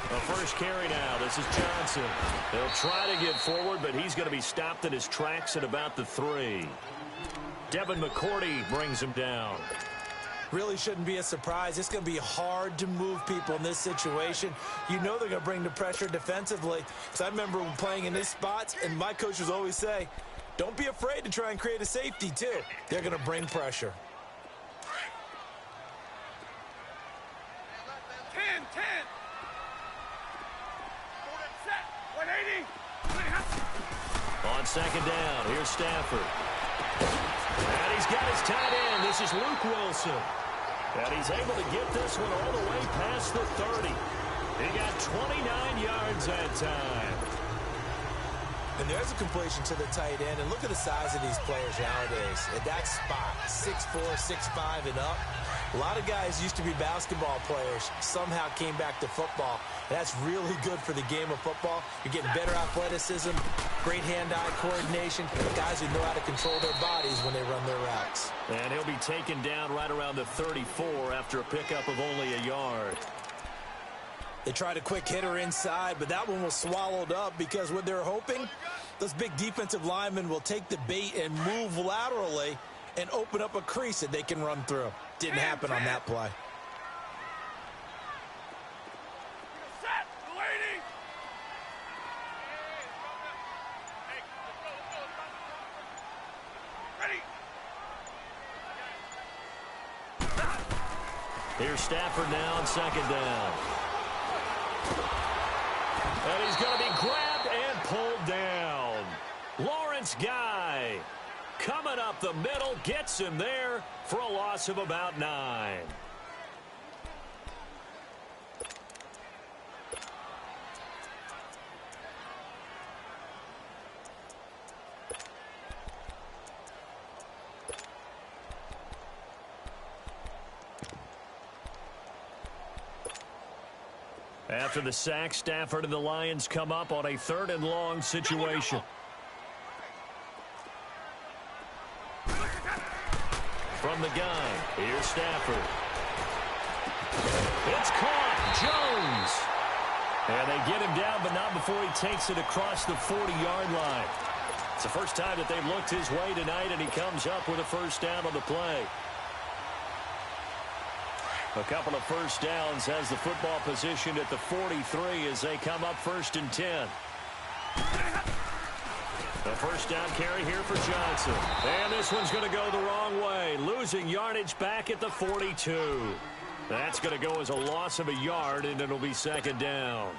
The first carry now. This is Johnson. He'll try to get forward, but he's going to be stopped in his tracks at about the 3. Devin McCourty brings him down. Really shouldn't be a surprise. It's going to be hard to move people in this situation. You know they're going to bring the pressure defensively. Because I remember playing in these spots, and my coaches always say, don't be afraid to try and create a safety, too. They're going to bring pressure. 10. Set. 180. On second down, here's Stafford. And he's got his tight end. This is Luke Wilson. And he's able to get this one all the way past the 30. He got 29 yards that time. And there's a completion to the tight end. And look at the size of these players nowadays. At that spot, 6'4", 6'5", and up. A lot of guys used to be basketball players, somehow came back to football. And that's really good for the game of football. You're getting better athleticism, great hand-eye coordination, guys who know how to control their bodies when they run their routes. And he'll be taken down right around the 34 after a pickup of only a yard. They tried a quick hitter inside, but that one was swallowed up because what they're hoping, those big defensive linemen will take the bait and move laterally and open up a crease that they can run through. Didn't happen on that play. Set. Waiting. Ready. Here's Stafford now on second down. And he's going to be grabbed and pulled down. Lawrence Guy coming up the middle, gets him there for a loss of about 9. After the sack, Stafford and the Lions come up on a 3rd and long situation. From the gun, here's Stafford. It's caught. Jones. And they get him down, but not before he takes it across the 40-yard line. It's the first time that they've looked his way tonight, and he comes up with a first down on the play. A couple of first downs has the football position at the 43 as they come up 1st and 10. The first down carry here for Johnson. And this one's going to go the wrong way. Losing yardage back at the 42. That's going to go as a loss of a yard, and it'll be 2nd down.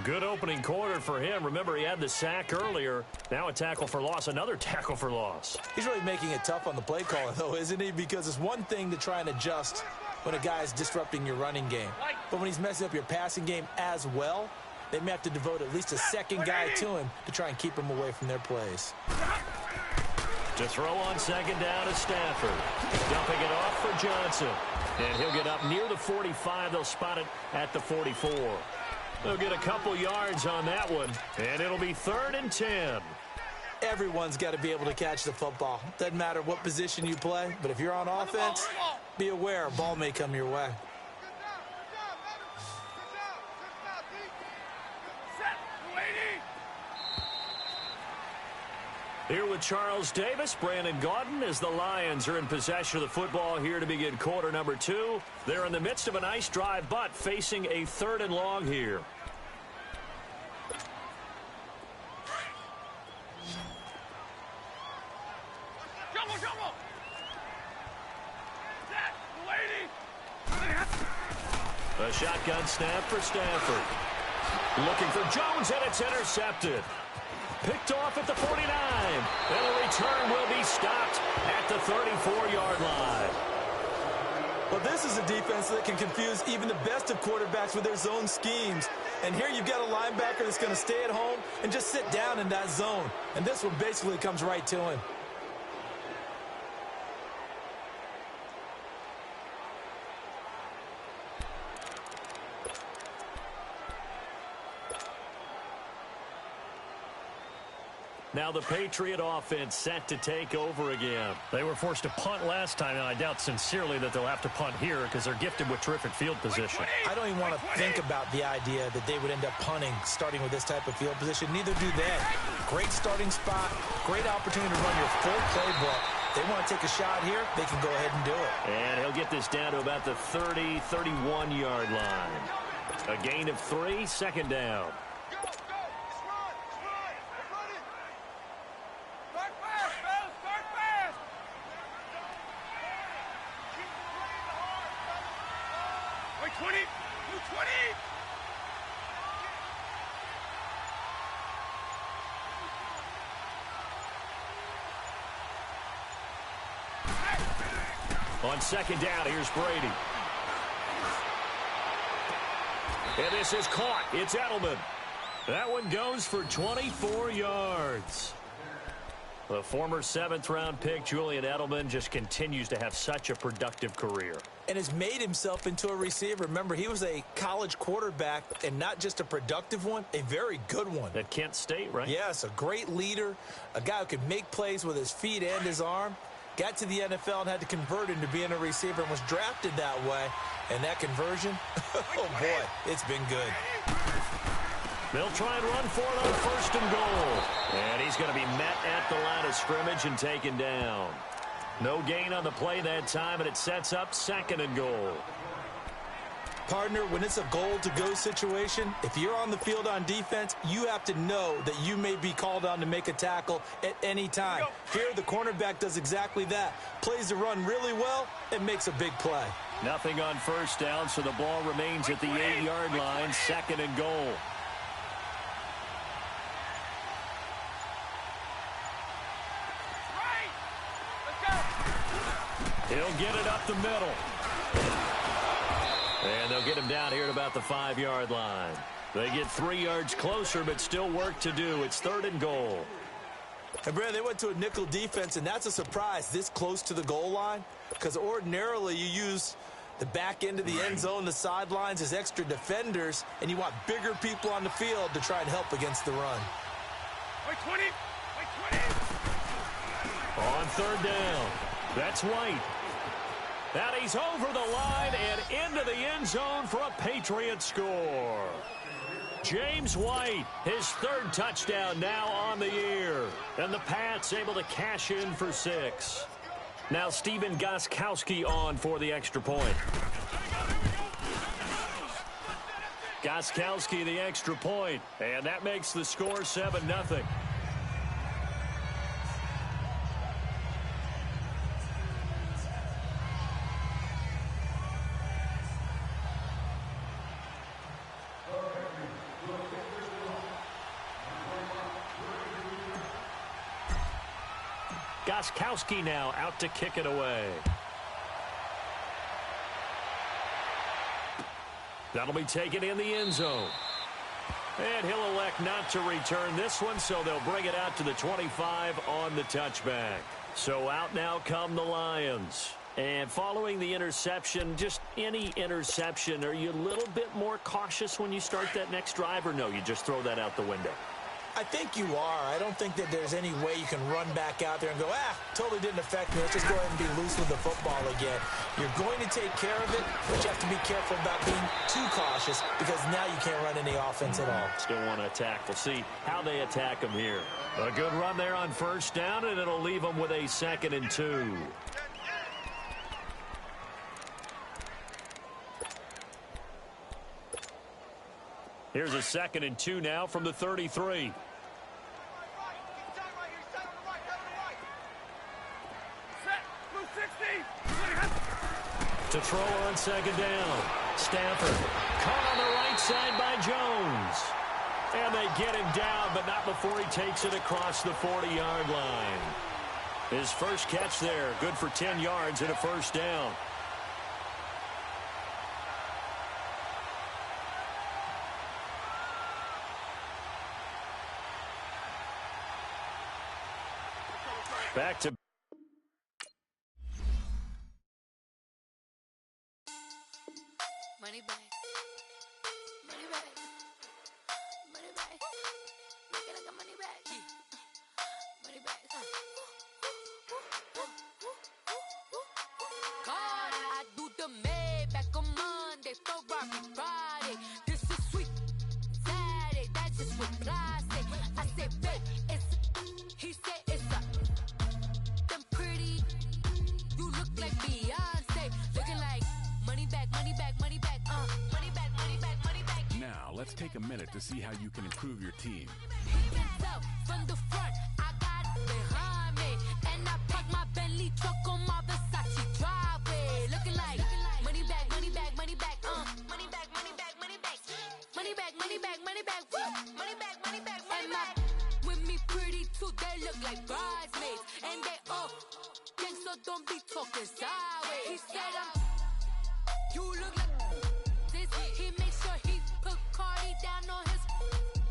Good opening quarter for him. Remember, he had the sack earlier. Now a tackle for loss, another tackle for loss. He's really making it tough on the play caller, though, isn't he? Because it's one thing to try and adjust when a guy is disrupting your running game. But when he's messing up your passing game as well, they may have to devote at least a second guy to him to try and keep him away from their plays. To throw on second down is Stafford. Dumping it off for Johnson. And he'll get up near the 45. They'll spot it at the 44. They'll get a couple yards on that one. And it'll be 3rd and 10. Everyone's got to be able to catch the football. Doesn't matter what position you play, but if you're on offense, be aware a ball may come your way. Here with Charles Davis, Brandon Gaudin, as the Lions are in possession of the football here to begin quarter number 2. They're in the midst of a nice drive, but facing a 3rd and long here. A shotgun snap for Stafford. Looking for Jones, and it's intercepted. Picked off at the 49. And the return will be stopped at the 34-yard line. Well, this is a defense that can confuse even the best of quarterbacks with their zone schemes. And here you've got a linebacker that's going to stay at home and just sit down in that zone. And this one basically comes right to him. Now the Patriot offense set to take over again. They were forced to punt last time, and I doubt sincerely that they'll have to punt here because they're gifted with terrific field position. I don't even want to think about the idea that they would end up punting starting with this type of field position. Neither do they. Great starting spot, great opportunity to run your full playbook. They want to take a shot here, they can go ahead and do it. And he'll get this down to about the 30, 31-yard line. A gain of 3, second down. On second down, here's Brady. And this is caught. It's Edelman. That one goes for 24 yards. The former 7th-round pick, Julian Edelman, just continues to have such a productive career. And has made himself into a receiver. Remember, he was a college quarterback, and not just a productive one, a very good one. At Kent State, right? Yes, a great leader, a guy who could make plays with his feet and his arm. Got to the NFL and had to convert into being a receiver and was drafted that way. And that conversion, oh boy, it's been good. They'll try and run for it on first and goal. And he's going to be met at the line of scrimmage and taken down. No gain on the play that time, and it sets up second and goal. Partner, when it's a goal-to-go situation, if you're on the field on defense, you have to know that you may be called on to make a tackle at any time. Here, the cornerback does exactly that. Plays the run really well and makes a big play. Nothing on first down, so the ball remains at the 8-yard line, second and goal. He'll get it up the middle. And they'll get him down here at about the 5-yard line. They get 3 yards closer, but still work to do. It's third and goal. And, Brad, they went to a nickel defense, and that's a surprise this close to the goal line, because ordinarily you use the back end of the end zone, the sidelines as extra defenders, and you want bigger people on the field to try and help against the run. On third down, that's White. That he's over the line and into the end zone for a Patriot score. James White, his 3rd touchdown now on the year. And the Pats able to cash in for 6. Now Steven Gostkowski on for the extra point. Gostkowski the extra point, and that makes the score 7-0. Gostkowski now out to kick it away. That'll be taken in the end zone. And he'll elect not to return this one, so they'll bring it out to the 25 on the touchback. So out now come the Lions. And following the interception, just any interception, are you a little bit more cautious when you start that next drive, or no, you just throw that out the window? I think you are. I don't think that there's any way you can run back out there and go, totally didn't affect me. Let's just go ahead and be loose with the football again. You're going to take care of it, but you have to be careful about being too cautious because now you can't run any offense at all. Still want to attack. We'll see how they attack them here. A good run there on first down, and it'll leave them with a 2nd and 2. Here's a 2nd and 2 now from the 33. To throw on second down. Stafford caught on the right side by Jones. And they get him down, but not before he takes it across the 40-yard line. His first catch there, good for 10 yards and a first down. Back to money back. Money back. Money back. Make it like a money back. God, I do the Maybach on Monday, Ferrari Friday. This is sweet Saturday, that's just what I say. I say, babe, it's. He said it's a. Them pretty. You look like Beyonce, looking like money back, money back, money back, money back, money back, money back. Now, let's take a minute to see how you can improve your team. He can tell from the front, I got it behind me, and I park my Bentley truck on my Versace driveway, looking like money back, money back, money back, money back, money back, money back, money back, money back, money back, money back, money back, money back. With me pretty too, they look like bridesmaids, and they all gang, so don't be talking sideways. He said you look like this. He makes sure he put Cardi down on his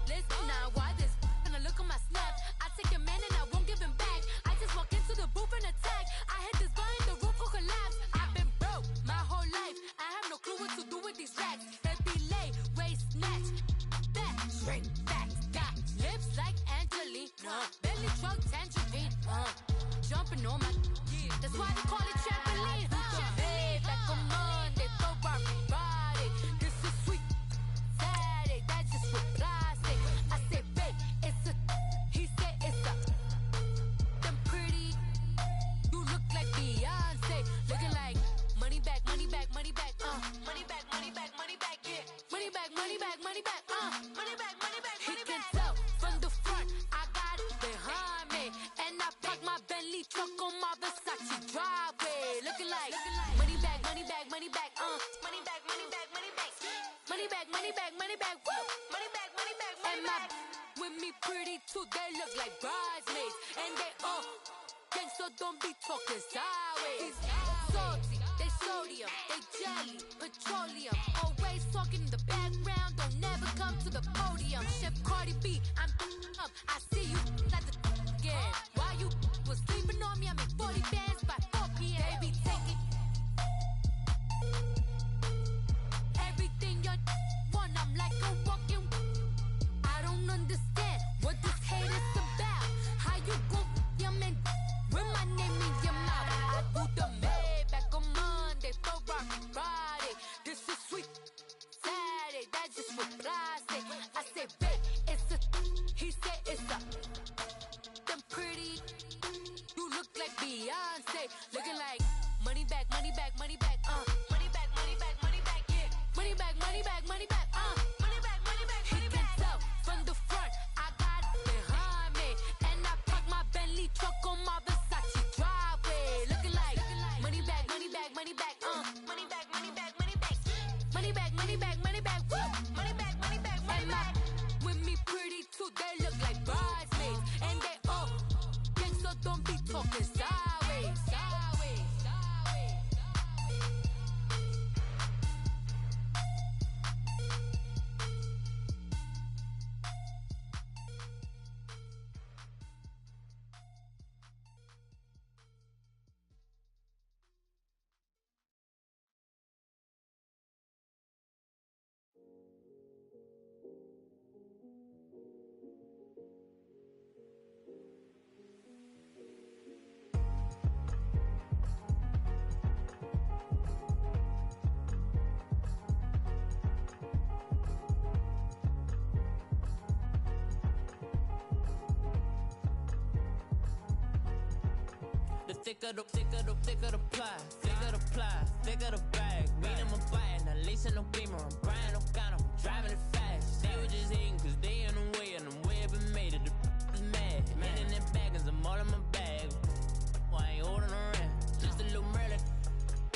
list. Now why this? Gonna look at my snap. I take a man and I won't give him back. I just walk into the booth and attack. I hit this button, the roof will collapse. I've been broke my whole life. I have no clue what to do with these racks. They be late, waist snatch, back, straight back. Got lips like Angelina, belly truck tangerine, jumping on my. That's why they call it trampoline. Back on Monday, Ferrari Friday. This is sweet Saturday, that's just what I say. I say, babe, it's a. He said it's a. Them pretty. You look like Beyonce, looking like money back, money back, money back, money back, money back, money back, yeah. Money back, money back, money back, money back, money back, money back. He can tell from the front, I got it behind me, and I park my Bentley truck on my Versace driveway, looking like money back, money back, money back, money back, money back, money back, money back, money back, money back, woo, money back, money back, money back. With me pretty too, they look like bridesmaids, and they all gang, so don't be talking sideways. Salty, they sodium, they jelly, petroleum, always talking in the background, don't never come to the podium. Chef Cardi B, I'm up, I see you at the again. While you was sleeping on me, I make 40 bands by 4 p.m. They be taking everything you want, I'm like a walking. I don't understand what this hate is about. How you go your man with my name in your mouth? I do the Maybach on Monday, Ferrari Friday. This is sweet Saturday, that's just what I say. I say, babe, it's a. He said it's a. Them pretty. You look like Beyonce, looking like money back, money back, money back, money back, money back, money back, yeah. Money back, money back, money back, money back, money back, money back. He can tell from the front, I got it behind me, and I park my Bentley truck on my Versace driveway, looking like money back, money back, money back, money back, money back, money back, money back, money back, money back, woo, money back, money back, money back. With me pretty too, they look like bridesmaids, and they all gang, so don't be talking sideways, sideways, sideways. Thicker the ply, thicker the bag. Mean I'm a buyer, now lacing no beamer. I'm Brian O'Connor, I'm driving it fast. They were just hating cause they in the way, and the way I've been made it, the is mad. Man in them baggins, I'm all in my bag. Why I ain't holding around? Just a little Merlin,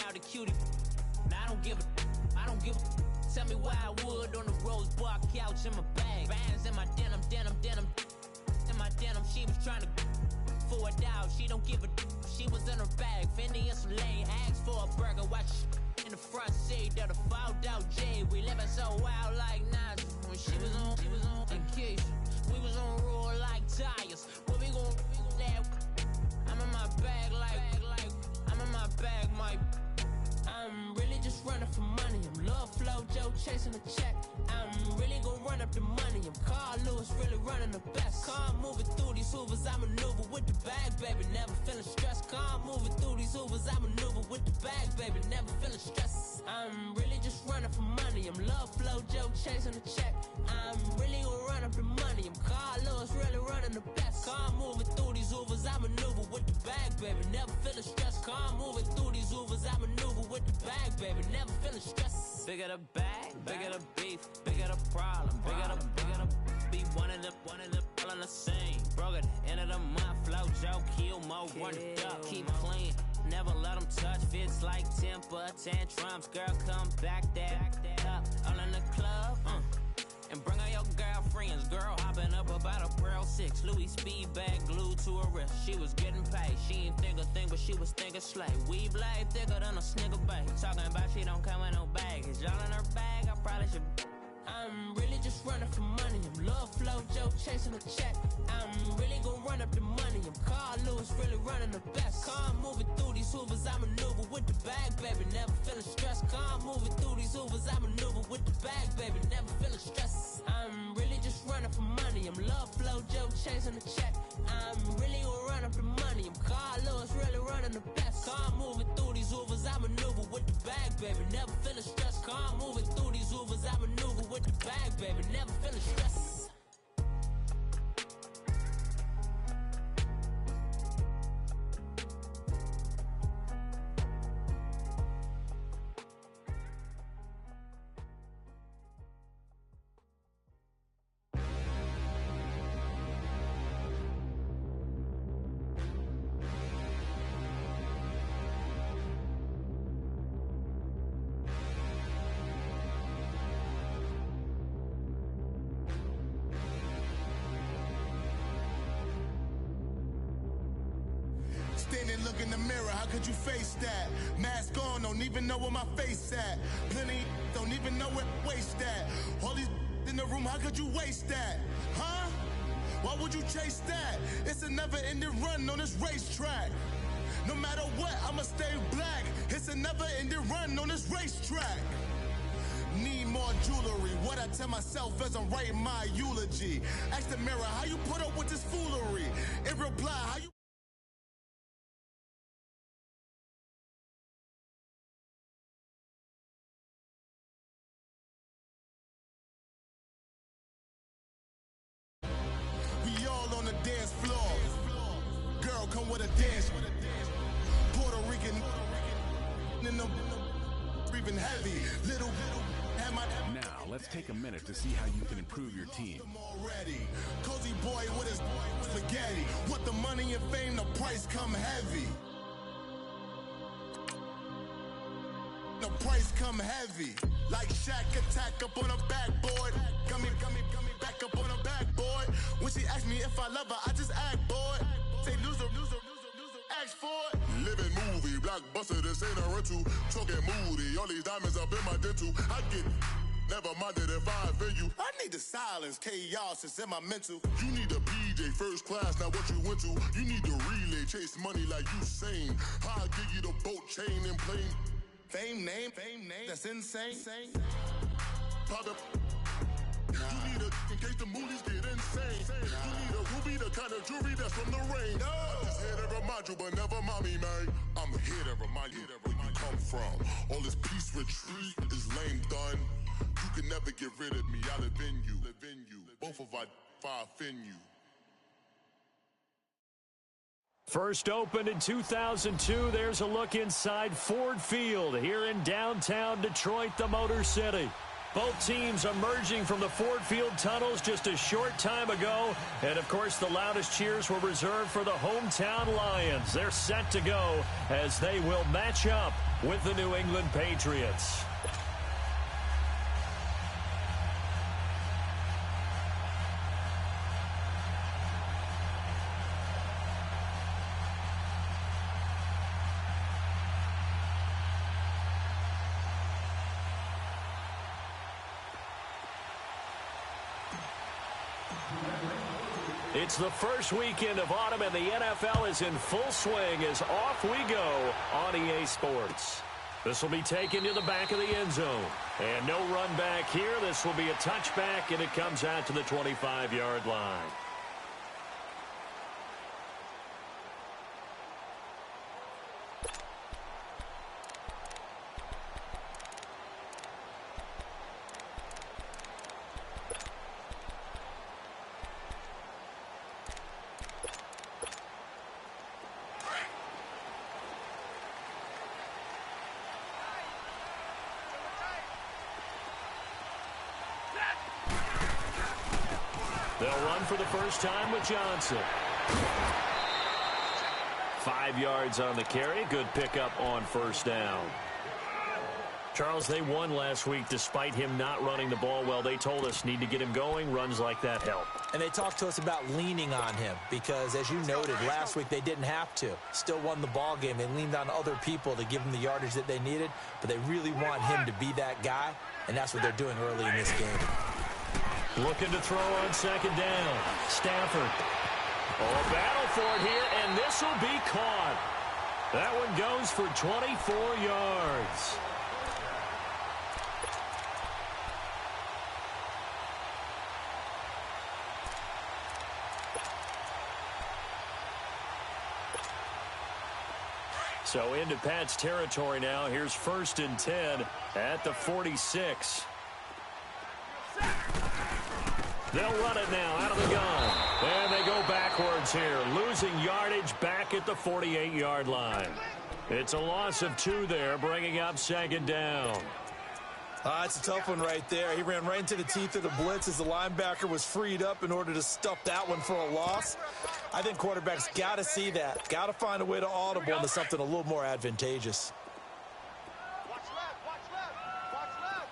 out the cutie. Now I don't give a. Tell me why I would on the rose bar couch in my bag. Bands in my denim. In my denim, she was trying to for a doubt. She don't give a. She was in her bag, Fendi and some lane. Asked for a burger, watch in the front seat of the fouled out J. We living so wild like Nas. When she was on vacation, we was on roll like tires. What we gon' that? I'm in my bag like I'm in my bag, my. I'm really just running for money. I'm love flow, Joe chasing the check. I'm really gon' run up the money. money. I'm Carl Lewis, really running the best. Calm moving through these hoovers, I maneuver with the bag, baby. Never feeling stressed. Calm moving through these hoovers, I maneuver with the bag, baby. Never feeling stressed. I'm really just running for money. I'm love flow, Joe chasing the check. I'm really gonna run up the money. I'm Carl Lewis, really running the best. Calm moving through these hoovers, I maneuver with the bag, baby. Never feeling stressed. Calm moving through these hoovers, I maneuver with the bag, baby. Never feeling stressed. Bigger the bag, bigger the beef, bigger the problem, bigger the be one of the all in the same. Broke at the end of the month, flow, Joe, kill, mo, run it up, keep clean. Never let them touch, fits like temper tantrums. Girl, come back that up, all in the club, and bring all your girlfriends. Girl hopping up about a Pearl 6, Louis speed bag glued to her wrist. She was getting paid, she ain't think a thing, but she was thinking slay. Weave blade thicker than a snigger bag. Talking about she don't come with no baggage. Y'all in her bag, I probably should. I'm really just running for money. I'm love flow, Joe chasing a check. I'm really gonna run up the money. I'm Carl Lewis, really running the best. Calm moving through these hoovers, I maneuver with the bag, baby. Never feeling stressed. Calm moving through these hoovers, I maneuver with the bag, baby. Never feeling stressed. I'm really just running for money. I'm love flow, Joe chasing a check. I'm really gonna run up the money. I'm Carl Lewis, really running the best. Calm moving through these hoovers, I maneuver with the bag, baby. Never feeling stressed. Calm moving through these hoovers, I maneuver with the bag, baby. Never feeling stressed. Standing, look in the mirror, how could you face that? Mask on, don't even know where my face at. Plenty, don't even know where waist at. All these in the room, how could you waste that? Huh? Why would you chase that? It's a never-ending run on this racetrack. No matter what, I'ma stay black. It's a never-ending run on this racetrack. Need more jewelry, what I tell myself as I'm writing my eulogy. Ask the mirror, how you put up with this foolery? In reply, how you... We all on the dance floor. Girl, come with a dance. Puerto Rican in the breathing heavy. Little Now, let's take a minute to see how you can improve your team. Cozy boy with his spaghetti. With the money and fame, the price come heavy. The price come heavy. Like Shaq attack up on a backboard. Gummy, back up on a backboard. When she asked me if I love her, I just act bored. Say loser, ask for it. Living movie, blockbuster, this ain't a rental. Talking moody, all these diamonds up in my dental. I get never minded if I offend you. I need the silence, chaos is in my mental. You need a PJ, first class, not what you went to. You need the relay, chase money like you sane. I'll give you the boat, chain, and plane. Fame name, that's insane. Pop up. You need a, in case the movies get insane. You need a ruby, the kind of jewelry that's from the rain. I'm just here to remind you, but never mind me, man. I'm here to remind you where you come from. All this peace retreat is lame done. You can never get rid of me, I live in you. Both of our offend you. First opened in 2002, there's a look inside Ford Field here in downtown Detroit, the Motor City. Both teams emerging from the Ford Field tunnels just a short time ago. And, of course, the loudest cheers were reserved for the hometown Lions. They're set to go as they will match up with the New England Patriots. It's the first weekend of autumn, and the NFL is in full swing as off we go on EA Sports. This will be taken to the back of the end zone. And no run back here. This will be a touchback, and it comes out to the 25-yard line. They'll run for the first time with Johnson. 5 yards on the carry. Good pickup on first down. Charles, they won last week despite him not running the ball well. They told us need to get him going. Runs like that help. And they talked to us about leaning on him because, as you noted, last week they didn't have to. Still won the ball game. They leaned on other people to give them the yardage that they needed, but they really want him to be that guy, and that's what they're doing early in this game. Looking to throw on second down. Stafford. Oh, battle for it here, and this will be caught. That one goes for 24 yards. So into Pat's territory now. Here's 1st and 10 at the 46. They'll run it now out of the gun. And they go backwards here, losing yardage back at the 48-yard line. It's a loss of 2 there, bringing up second down. It's a tough one right there. He ran right into the teeth of the blitz as the linebacker was freed up in order to stuff that one for a loss. I think quarterbacks got to see that. Got to find a way to audible into something a little more advantageous. Watch left, watch left, watch left.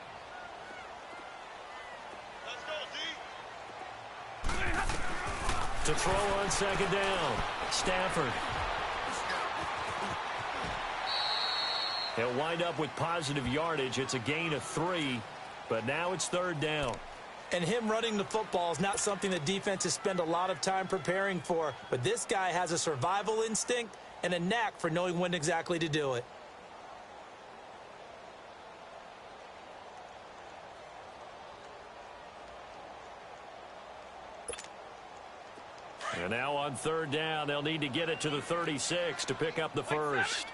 Let's go, D. To throw on second down, Stafford. He'll wind up with positive yardage. It's a gain of 3, but now it's 3rd down. And him running the football is not something that defenses spend a lot of time preparing for, but this guy has a survival instinct and a knack for knowing when exactly to do it. And now on 3rd down, they'll need to get it to the 36 to pick up the first.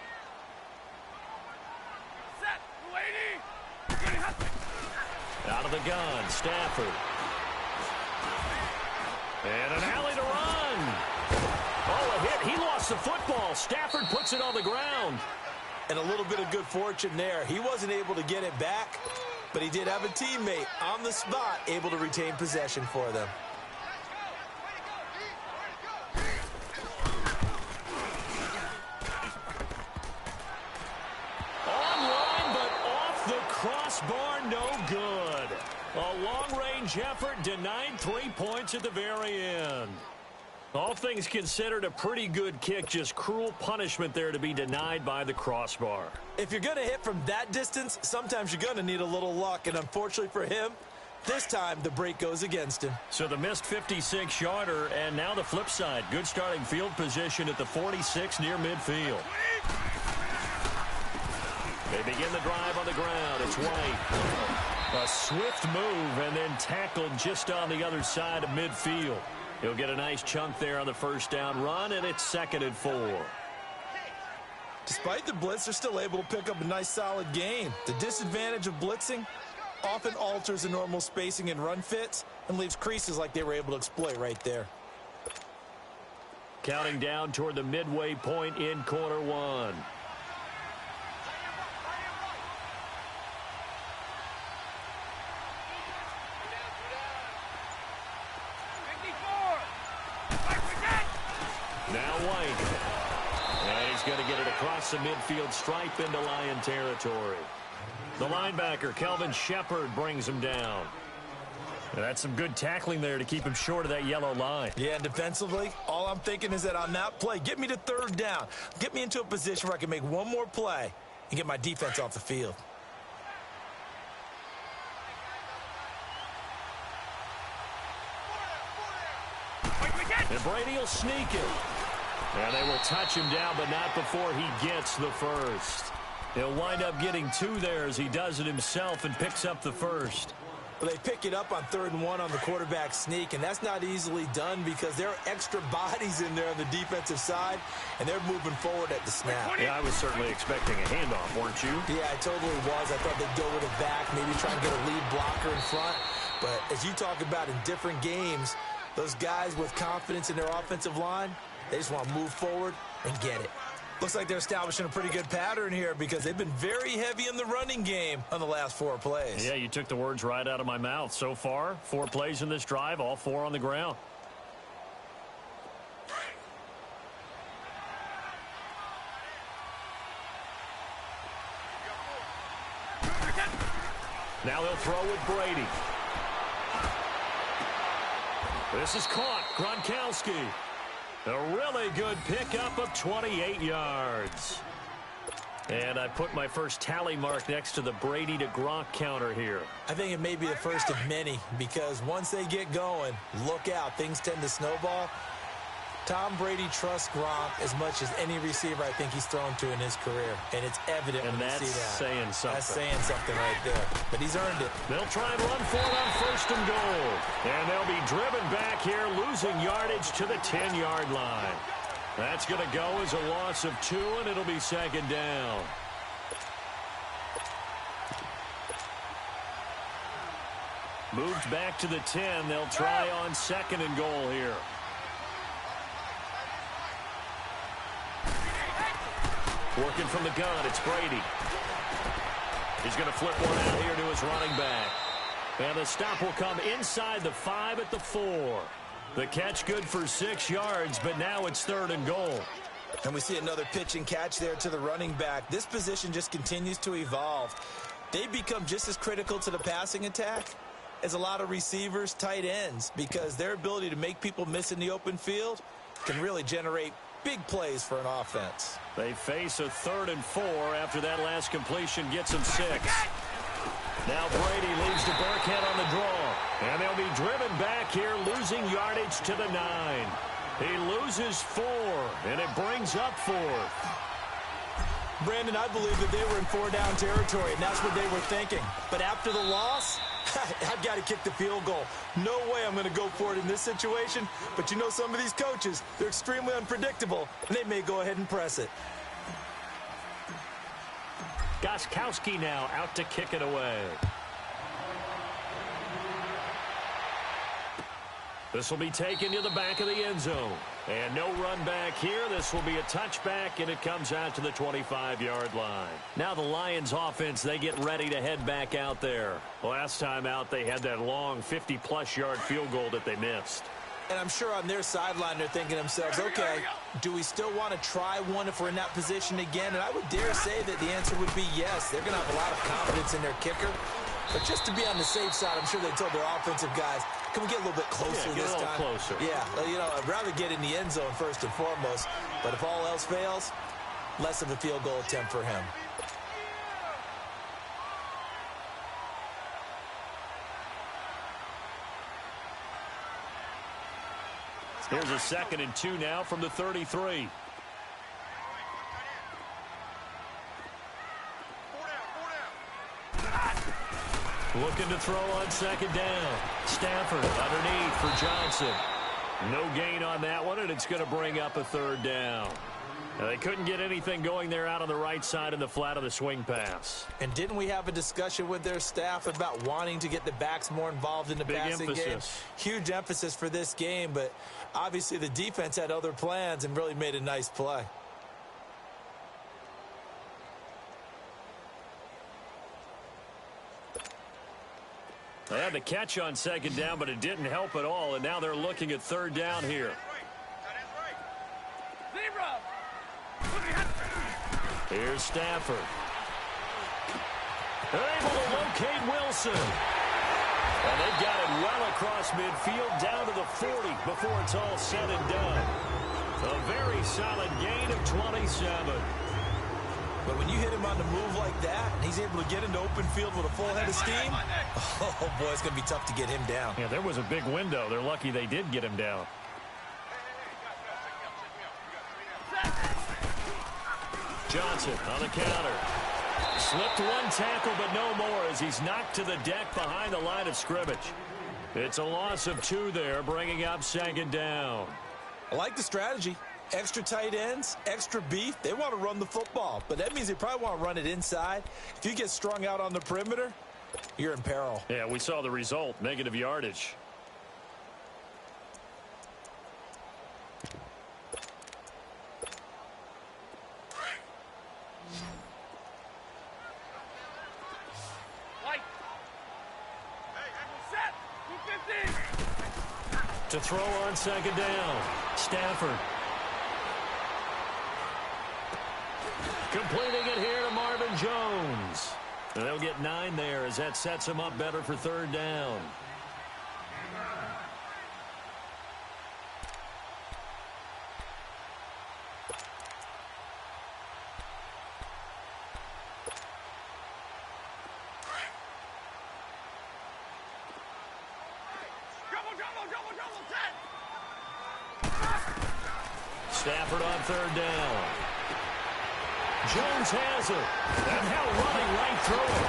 Set, lady. Out of the gun, Stafford. And an alley to run. Oh, a hit. He lost the football. Stafford puts it on the ground. And a little bit of good fortune there. He wasn't able to get it back, but he did have a teammate on the spot able to retain possession for them. Online, but off the crossbar, no good. A long-range effort denied 3 points at the very end. All things considered, a pretty good kick, just cruel punishment there to be denied by the crossbar. If you're going to hit from that distance, sometimes you're going to need a little luck, and unfortunately for him, this time the break goes against him. So the missed 56-yarder, and now the flip side. Good starting field position at the 46 near midfield. They begin the drive on the ground. It's White. A swift move and then tackled just on the other side of midfield. He'll get a nice chunk there on the first down run, and it's 2nd and 4. Despite the blitz, they're still able to pick up a nice solid gain. The disadvantage of blitzing often alters the normal spacing and run fits and leaves creases like they were able to exploit right there. Counting down toward the midway point in quarter one. Now White. And he's going to get it across the midfield stripe into Lion territory. The linebacker, Kelvin Shepard, brings him down. And that's some good tackling there to keep him short of that yellow line. Yeah, and defensively, all I'm thinking is that on that play, get me to 3rd down. Get me into a position where I can make one more play and get my defense off the field. And Brady will sneak it. And they will touch him down, but not before he gets the first. He'll wind up getting 2 there as he does it himself and picks up the first. Well, they pick it up on 3rd and 1 on the quarterback sneak, and that's not easily done because there are extra bodies in there on the defensive side, and they're moving forward at the snap. Yeah, I was certainly expecting a handoff, weren't you? Yeah, I totally was. I thought they'd go with it back, maybe try and get a lead blocker in front. But as you talk about in different games, those guys with confidence in their offensive line, they just want to move forward and get it. Looks like they're establishing a pretty good pattern here because they've been very heavy in the running game on the last 4 plays. Yeah, you took the words right out of my mouth. So far, 4 plays in this drive, all 4 on the ground. Now they'll throw with Brady. This is caught. Gronkowski. A really good pickup of 28 yards. And I put my first tally mark next to the Brady to Gronk counter here. I think it may be the first of many because once they get going, look out. Things tend to snowball. Tom Brady trusts Gronk as much as any receiver I think he's thrown to in his career. And it's evident when you see that. And that's saying something. That's saying something right there. But he's earned it. They'll try and run for it on 1st and goal. And they'll be driven back here, losing yardage to the 10-yard line. That's going to go as a loss of 2, and it'll be 2nd down. Moved back to the 10. They'll try on 2nd and goal here. Working from the gun, it's Brady. He's going to flip one out here to his running back. And the stop will come inside the 5 at the 4. The catch good for 6 yards, but now it's 3rd and goal. And we see another pitch and catch there to the running back. This position just continues to evolve. They become just as critical to the passing attack as a lot of receivers, tight ends, because their ability to make people miss in the open field can really generate big plays for an offense. They face a 3rd and 4 after that last completion gets them 6. Now Brady leads to Burkhead on the draw. And they'll be driven back here, losing yardage to the 9. He loses 4, and it brings up 4th. Brandon, I believe that they were in 4-down territory, and that's what they were thinking. But after the loss, I've got to kick the field goal. No way I'm going to go for it in this situation. But you know some of these coaches, they're extremely unpredictable, and they may go ahead and press it. Gostkowski now out to kick it away. This will be taken to the back of the end zone. And no run back here. This will be a touchback, and it comes out to the 25-yard line. Now the Lions offense, they get ready to head back out there. Last time out, they had that long 50-plus yard field goal that they missed. And I'm sure on their sideline, they're thinking to themselves, okay, do we still want to try one if we're in that position again? And I would dare say that the answer would be yes. They're going to have a lot of confidence in their kicker. But just to be on the safe side, I'm sure they told their offensive guys, can we get a little bit closer this time? Closer. Yeah, you know, I'd rather get in the end zone first and foremost. But if all else fails, less of a field goal attempt for him. Here's a 2nd and 2 now from the 33. Looking to throw on 2nd down. Stafford underneath for Johnson. No gain on that one, and it's going to bring up a 3rd down. Now, they couldn't get anything going there out on the right side in the flat of the swing pass. And didn't we have a discussion with their staff about wanting to get the backs more involved in the passing game? Huge emphasis for this game, but obviously the defense had other plans and really made a nice play. They had the catch on 2nd down, but it didn't help at all, and now they're looking at 3rd down here. Here's Stafford. They're able to locate Wilson. And they've got it well across midfield down to the 40 before it's all said and done. A very solid gain of 27. But when you hit him on the move like that, and he's able to get into open field with a full head of steam, oh, boy, it's going to be tough to get him down. Yeah, there was a big window. They're lucky they did get him down. Johnson on the counter. Slipped one tackle, but no more as he's knocked to the deck behind the line of scrimmage. It's a loss of 2 there, bringing up second down. I like the strategy. Extra tight ends, extra beef. They want to run the football, but that means they probably want to run it inside. If you get strung out on the perimeter, you're in peril. Yeah, we saw the result, negative yardage. To throw on second down, Stafford. Completing it here to Marvin Jones. And they'll get 9 there as that sets him up better for third down. Stafford on third down. Jones has it. And now running right through it.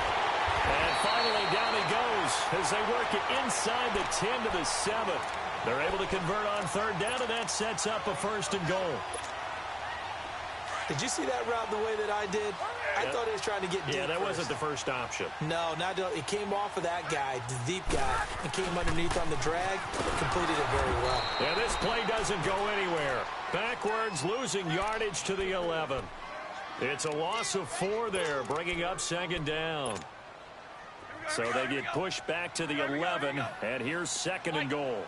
And finally down he goes as they work it inside the 10 to the 7. They're able to convert on third down, and that sets up a first and goal. Did you see that route the way that I did? I thought he was trying to get deep. Yeah, that first. wasn't the first option. No, it came off of that guy, the deep guy, and came underneath on the drag, completed it very well. Yeah, this play doesn't go anywhere. Backwards, losing yardage to the 11. It's a loss of 4 there, bringing up second down. So they get pushed back to the 11, and here's second and goal.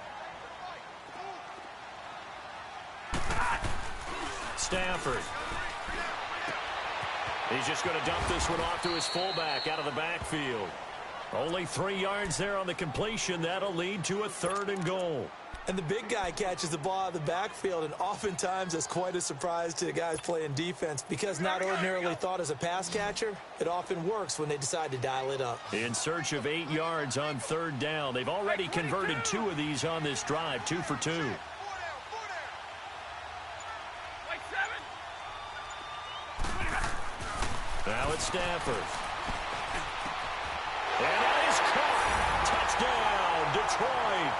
Stafford. He's just going to dump this one off to his fullback out of the backfield. Only 3 yards there on the completion. That'll lead to a third and goal. And the big guy catches the ball out of the backfield, and oftentimes it's quite a surprise to the guys playing defense because not ordinarily thought as a pass catcher, it often works when they decide to dial it up. In search of 8 yards on third down. They've already converted 2 of these on this drive, 2 for 2. Now it's Stafford. And that is caught. Touchdown, Detroit.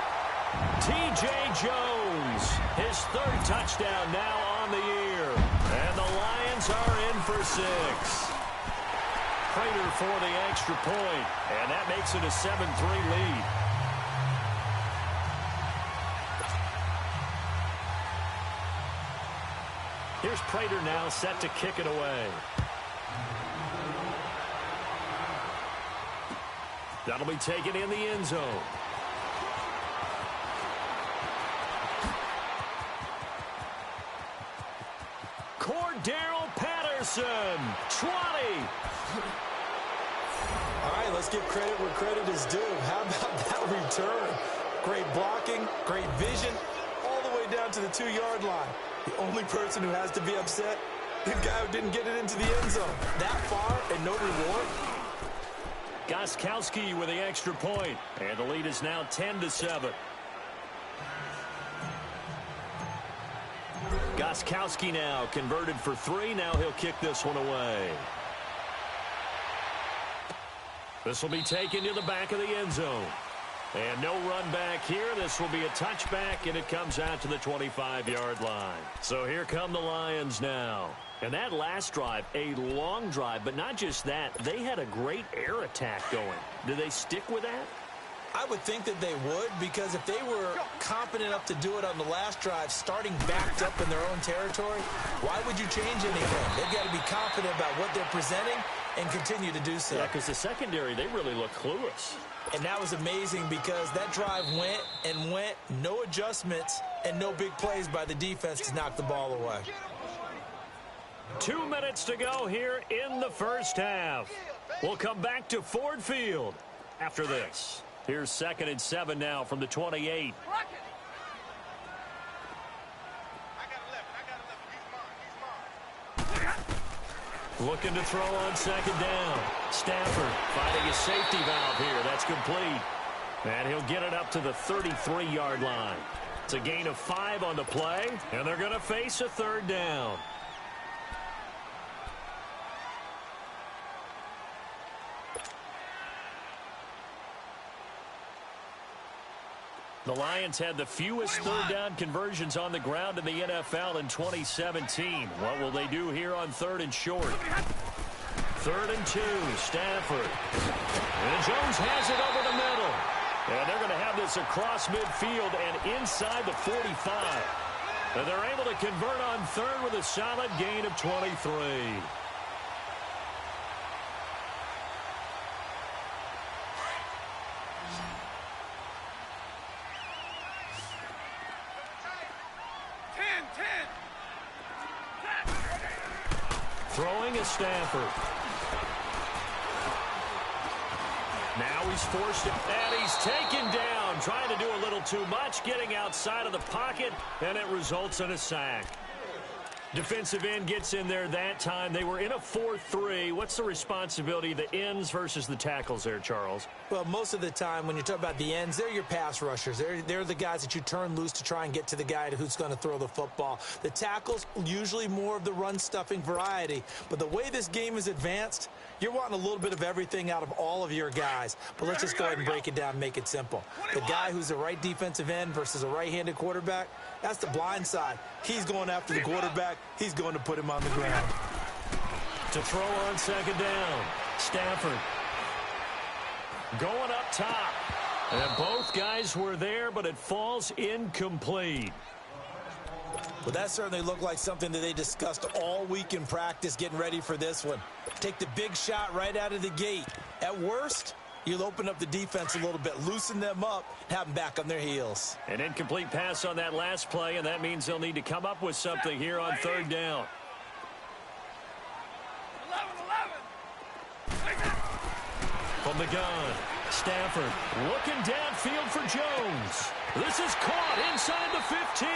T.J. Jones, his 3rd touchdown now on the year. And the Lions are in for 6. Prater for the extra point. And that makes it a 7-3 lead. Here's Prater now set to kick it away. That'll be taken in the end zone. Cordero Patterson, 20. All right, let's give credit where credit is due. How about that return? Great blocking, great vision, all the way down to the 2-yard line. The only person who has to be upset, the guy who didn't get it into the end zone. That far and no reward. Gostkowski with the extra point, and the lead is now 10-7. Gostkowski now converted for 3. Now he'll kick this one away. This will be taken to the back of the end zone. And no run back here. This will be a touchback, and it comes out to the 25-yard line. So here come the Lions now. And that last drive, a long drive, but not just that. They had a great air attack going. Do they stick with that? I would think that they would, because if they were confident enough to do it on the last drive, starting backed up in their own territory, why would you change anything? They've got to be confident about what they're presenting and continue to do so. Yeah, because the secondary, they really look clueless. And that was amazing because that drive went and went, no adjustments, and no big plays by the defense to knock the ball away. 2 minutes to go here in the first half. We'll come back to Ford Field after this. Here's 2nd and 7 now from the 28. Looking to throw on second down. Stafford finding a safety valve here. That's complete. And he'll get it up to the 33-yard line. It's a gain of 5 on the play, and they're going to face a third down. The Lions had the fewest third down conversions on the ground in the NFL in 2017. What will they do here on 3rd and short? 3rd and 2, Stafford. And Jones has it over the middle. And they're going to have this across midfield and inside the 45. And they're able to convert on 3rd with a solid gain of 23. Throwing is Stafford. Now he's forced it, and he's taken down, trying to do a little too much, getting outside of the pocket, and it results in a sack. Defensive end gets in there that time. They were in a 4-3. What's the responsibility of the ends versus the tackles there, Charles? Well, most of the time when you talk about the ends, they're your pass rushers. They're the guys that you turn loose to try and get to the guy who's going to throw the football. The tackles, usually more of the run-stuffing variety. But the way this game is advanced, you're wanting a little bit of everything out of all of your guys. But let's just go ahead and break it down and make it simple. The guy who's a right defensive end versus a right-handed quarterback, that's the blind side. He's going after the quarterback. He's going to put him on the ground. To throw on 2nd down, Stafford. Going up top. And both guys were there, but it falls incomplete. Well, that certainly looked like something that they discussed all week in practice getting ready for this one. Take the big shot right out of the gate. At worst, you'll open up the defense a little bit, loosen them up, have them back on their heels. An incomplete pass on that last play, and that means they'll need to come up with something here on 3rd down. 11. From the gun, Stafford looking downfield for Jones. This is caught inside the 15.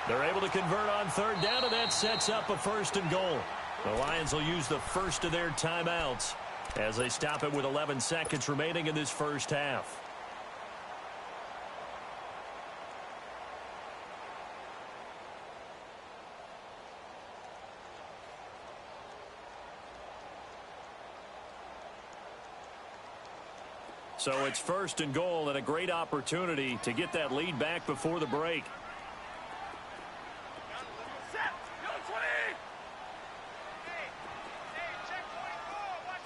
They're able to convert on 3rd down, and that sets up a 1st and goal. The Lions will use the first of their timeouts as they stop it with 11 seconds remaining in this first half. So it's 1st and goal and a great opportunity to get that lead back before the break. Set. Go 20. Hey, check 24. Watch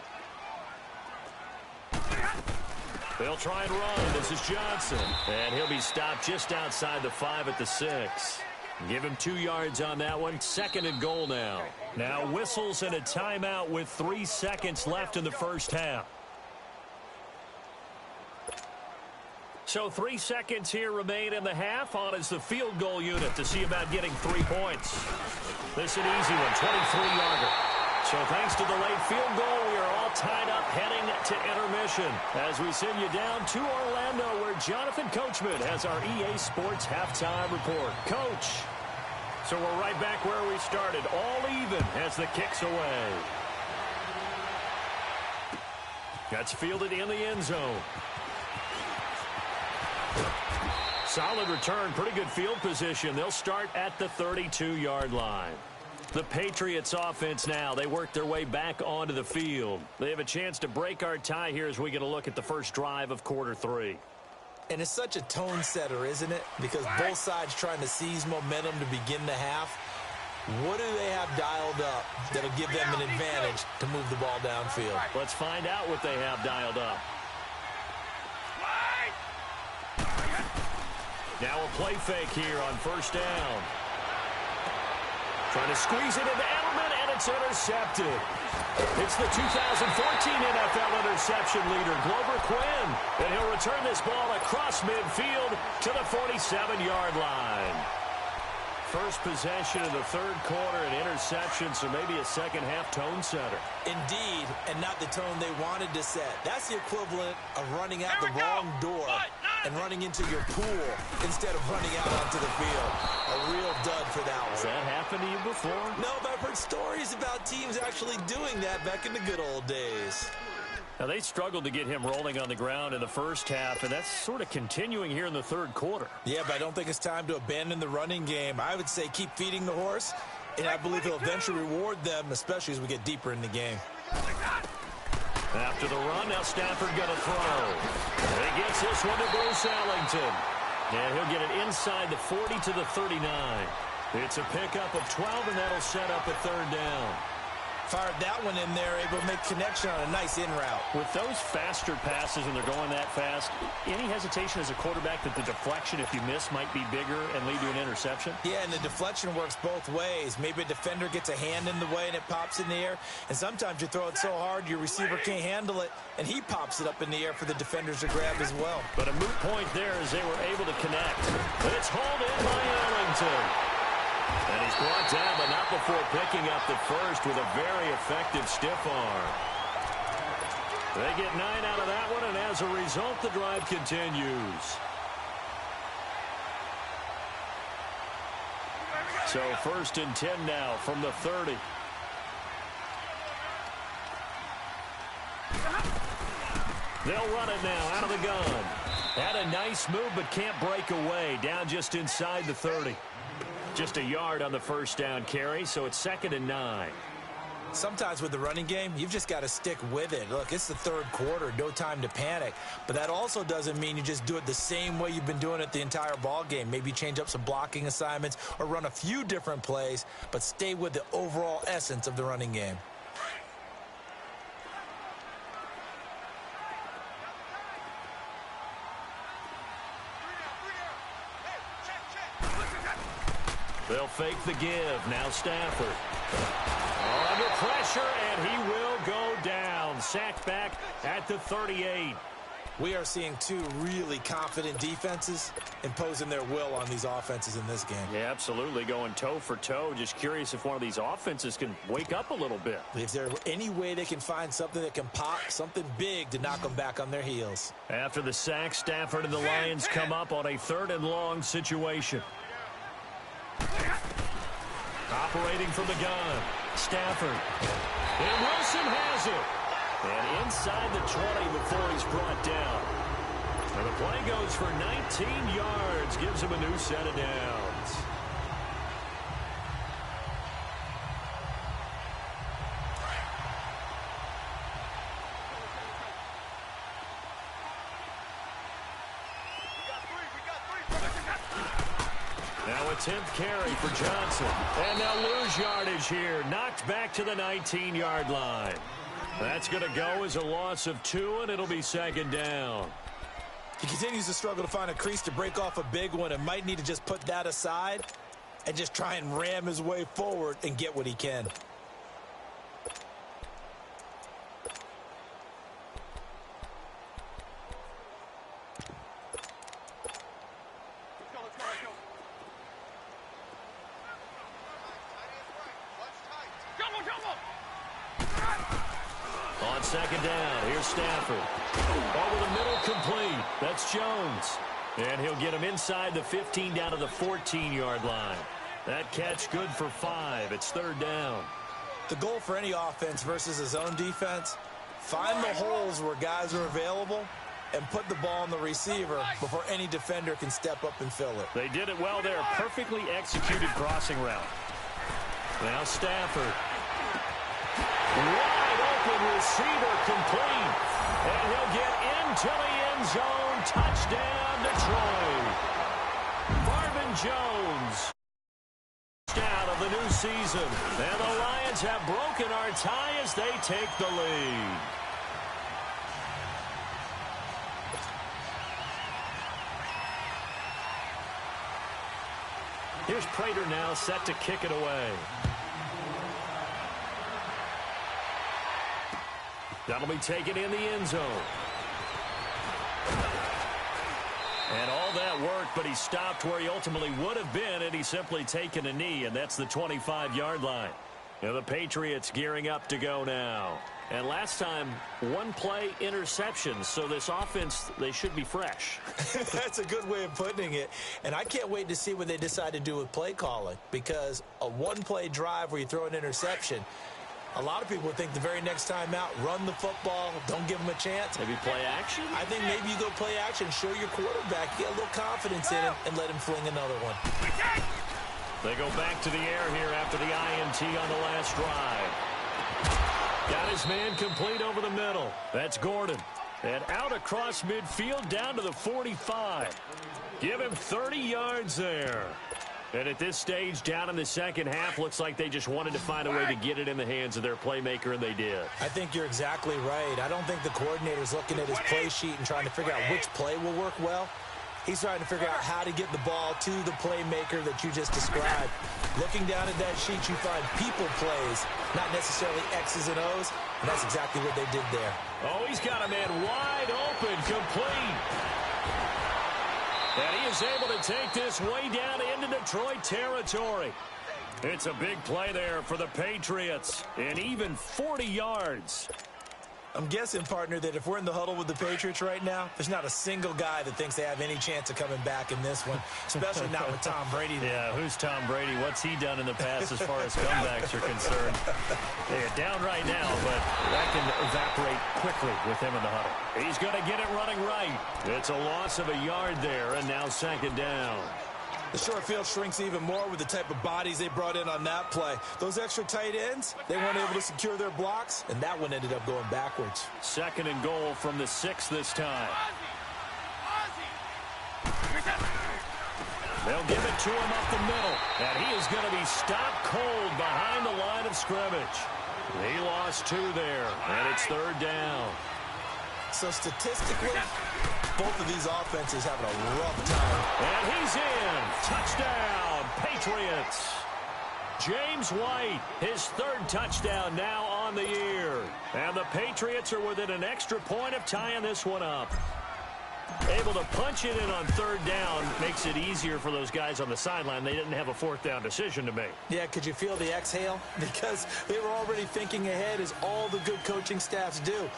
24. They'll try and run. This is Johnson. And he'll be stopped just outside the 5 at the 6. Give him 2 yards on that one. 2nd and goal now. Now whistles and a timeout with 3 seconds left in the first half. So 3 seconds here remain in the half. On is the field goal unit to see about getting 3 points. This is an easy one, 23-yarder. So thanks to the late field goal, we are all tied up heading to intermission as we send you down to Orlando where Jonathan Coachman has our EA Sports halftime report. Coach, so we're right back where we started, all even as the kick's away. That's fielded in the end zone. Solid return, pretty good field position. They'll start at the 32-yard line. The Patriots offense now, they work their way back onto the field. They have a chance to break our tie here as we get a look at the first drive of quarter 3. And it's such a tone setter, isn't it? Because both sides trying to seize momentum to begin the half. What do they have dialed up that'll give them an advantage to move the ball downfield? Let's find out what they have dialed up. Now a play fake here on 1st down. Trying to squeeze it into Edelman, and it's intercepted. It's the 2014 NFL interception leader, Glover Quinn. And he'll return this ball across midfield to the 47-yard line. First possession of the 3rd quarter, an interception, so maybe a second-half tone setter. Indeed, and not the tone they wanted to set. That's the equivalent of running out the wrong door and running into your pool instead of running out onto the field. A real dud for that one. Has that happened to you before? No, but I've heard stories about teams actually doing that back in the good old days. Now, they struggled to get him rolling on the ground in the first half, and that's sort of continuing here in the 3rd quarter. Yeah, but I don't think it's time to abandon the running game. I would say keep feeding the horse, and I believe he'll eventually reward them, especially as we get deeper in the game. After the run, now Stafford going to throw. He gets this one to Bruce Ellington. And he'll get it inside the 40 to the 39. It's a pickup of 12, and that'll set up a third down. Fired that one in there, able to make connection on a nice in route. With those faster passes and they're going that fast, any hesitation as a quarterback that the deflection, if you miss, might be bigger and lead to an interception? Yeah, and the deflection works both ways. Maybe a defender gets a hand in the way and it pops in the air. And sometimes you throw it so hard your receiver can't handle it, and he pops it up in the air for the defenders to grab as well. But a moot point there as they were able to connect. It's hauled in by Ellington. And he's brought down, but not before picking up the first with a very effective stiff arm. They get 9 out of that one, and as a result, the drive continues. So 1st and 10 now from the 30. They'll run it now out of the gun. Had a nice move, but can't break away. Down just inside the 30. Just a yard on the first down carry, so it's 2nd and 9. Sometimes with the running game, you've just got to stick with it. Look, it's the third quarter, no time to panic. But that also doesn't mean you just do it the same way you've been doing it the entire ball game. Maybe change up some blocking assignments or run a few different plays, but stay with the overall essence of the running game. They'll fake the give. Now Stafford. Under pressure, and he will go down. Sacked back at the 38. We are seeing two really confident defenses imposing their will on these offenses in this game. Yeah, absolutely. Going toe for toe. Just curious if one of these offenses can wake up a little bit. Is there any way they can find something that can pop, something big to knock them back on their heels? After the sack, Stafford and the Lions come up on a 3rd and long situation. Operating from the gun, Stafford. And Wilson has it. And inside the 20 before he's brought down. And the play goes for 19 yards. Gives him a new set of downs. Now a 10th carry for Johnson. And they'll lose yardage here. Knocked back to the 19-yard line. That's going to go as a loss of 2, and it'll be 2nd down. He continues to struggle to find a crease to break off a big one and might need to just put that aside and just try and ram his way forward and get what he can. On 2nd down, here's Stafford. Over the middle, complete. That's Jones. And he'll get him inside the 15 down to the 14-yard line. That catch good for 5. It's 3rd down. The goal for any offense versus his own defense, find the holes where guys are available and put the ball on the receiver before any defender can step up and fill it. They did it well there. Perfectly executed crossing route. Now Stafford. Wide open receiver, complete. And he'll get into the end zone. Touchdown, Detroit. Marvin Jones. Out of the new season. And the Lions have broken our tie as they take the lead. Here's Prater now set to kick it away. That'll be taken in the end zone. And all that work, but he stopped where he ultimately would have been, and he's simply taken a knee, and that's the 25-yard line. And the Patriots gearing up to go now. And last time, 1-play interception, so this offense, they should be fresh. That's a good way of putting it. And I can't wait to see what they decide to do with play calling, because a 1-play drive where you throw an interception, a lot of people would think the very next time out, run the football, don't give them a chance. Maybe play action? I think maybe you go play action, show your quarterback, get a little confidence in him, and let him fling another one. They go back to the air here after the INT on the last drive. Got his man complete over the middle. That's Gordon. And out across midfield down to the 45. Give him 30 yards there. And at this stage, down in the second half, looks like they just wanted to find a way to get it in the hands of their playmaker, and they did. I think you're exactly right. I don't think the coordinator's looking at his play sheet and trying to figure out which play will work well. He's trying to figure out how to get the ball to the playmaker that you just described. Looking down at that sheet, you find people plays, not necessarily X's and O's, and that's exactly what they did there. Oh, he's got a man wide open, complete. And he is able to take this way down into Detroit territory. It's a big play there for the Patriots, and even 40 yards. I'm guessing, partner, that if we're in the huddle with the Patriots right now, there's not a single guy that thinks they have any chance of coming back in this one, especially not with Tom Brady. Yeah, who's Tom Brady? What's he done in the past as far as comebacks are concerned? They're down right now, but that can evaporate quickly with him in the huddle. He's going to get it running right. It's a loss of a yard there, and now second down. The short field shrinks even more with the type of bodies they brought in on that play. Those extra tight ends, they weren't able to secure their blocks, and that one ended up going backwards. Second and goal from the 6 this time. They'll give it to him up the middle, and he is going to be stopped cold behind the line of scrimmage. He lost 2 there, and it's third down. So statistically, both of these offenses having a rough time. And he's in. Touchdown, Patriots. James White, his 3rd touchdown now on the year. And the Patriots are within an extra point of tying this one up. Able to punch it in on 3rd down makes it easier for those guys on the sideline. They didn't have a 4th down decision to make. Yeah, could you feel the exhale? Because they were already thinking ahead, as all the good coaching staffs do.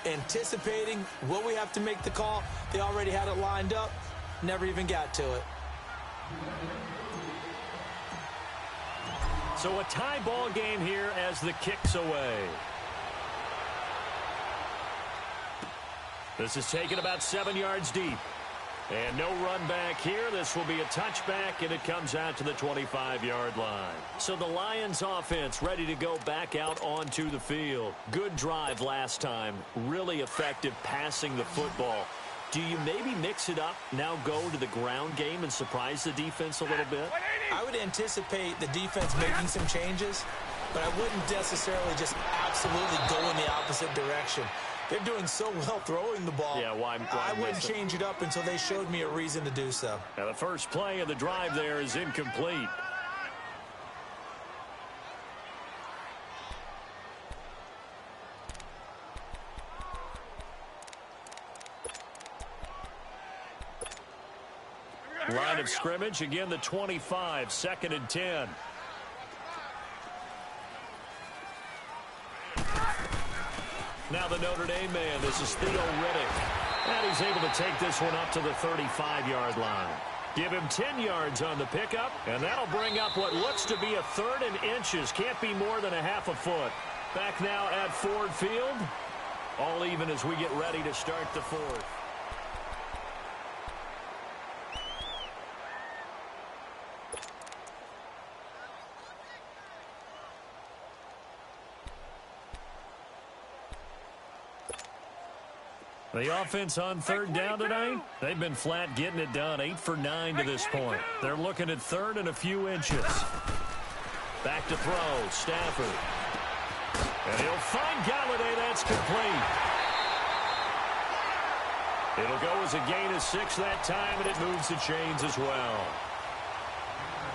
Anticipating, will we have to make the call? They already had it lined up, never even got to it. So a tie ball game here as the kick's away. This is taken about 7 yards deep. And no run back here. This will be a touchback, and it comes out to the 25-yard line. So the Lions offense ready to go back out onto the field. Good drive last time. Really effective passing the football. Do you maybe mix it up, now go to the ground game and surprise the defense a little bit? I would anticipate the defense making some changes, but I wouldn't necessarily just absolutely go in the opposite direction. They're doing so well throwing the ball. Yeah, why I wouldn't change it up until they showed me a reason to do so. Now the first play of the drive there is incomplete. Line of scrimmage, again the 25, 2nd and 10. Now the Notre Dame man, this is Theo Riddick. And he's able to take this one up to the 35-yard line. Give him 10 yards on the pickup, and that'll bring up what looks to be a 3rd and inches. Can't be more than a half a foot. Back now at Ford Field. All even as we get ready to start the 4th. The offense on 3rd down tonight, they've been flat getting it done. 8 for 9 to this point. They're looking at 3rd and a few inches. Back to throw, Stafford. And he'll find Galladay. That's complete. It'll go as a gain of 6 that time, and it moves the chains as well.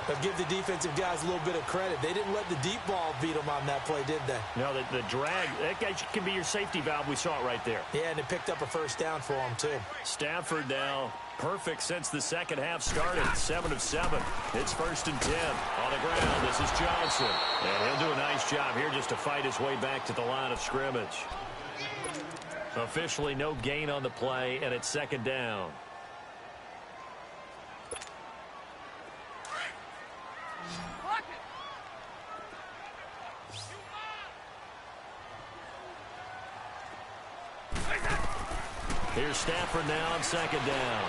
But give the defensive guys a little bit of credit. They didn't let the deep ball beat them on that play, did they? No, the drag, that guy can be your safety valve. We saw it right there. Yeah, and it picked up a 1st down for them, too. Stafford now perfect since the second half started. 7 of 7. It's 1st and 10. On the ground, this is Johnson. And he'll do a nice job here just to fight his way back to the line of scrimmage. Officially no gain on the play, and it's 2nd down. Here's Stafford now on 2nd down.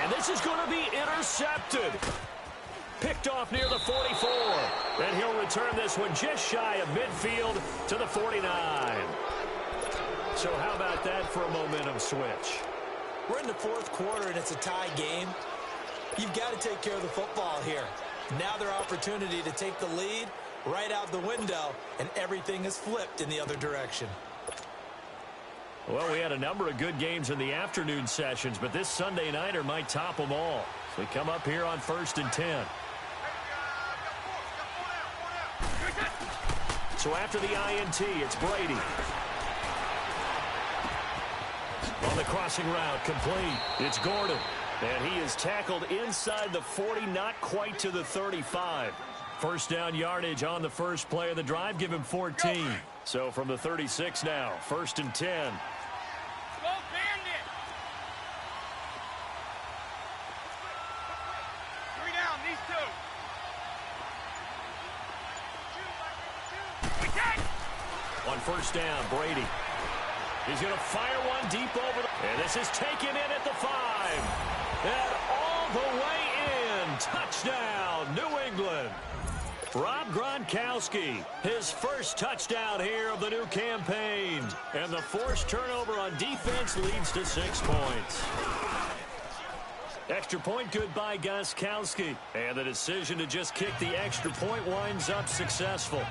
And this is going to be intercepted. Picked off near the 44. And he'll return this one just shy of midfield to the 49. So how about that for a momentum switch? We're in the fourth quarter, and it's a tie game. You've got to take care of the football here. Now their opportunity to take the lead right out the window, and everything is flipped in the other direction. Well, we had a number of good games in the afternoon sessions, but this Sunday nighter might top them all. So we come up here on 1st and 10. So after the INT, it's Brady. On the crossing route, complete. It's Gordon. And he is tackled inside the 40, not quite to the 35. First down yardage on the first play of the drive. Give him 14. So from the 36 now, 1st and 10. On first down, Brady. He's going to fire one deep over. And this is taken in at the 5. And all the way in. Touchdown, New England. Rob Gronkowski, his first touchdown here of the new campaign. And the forced turnover on defense leads to 6 points. Extra point good by Gronkowski. And the decision to just kick the extra point winds up successful.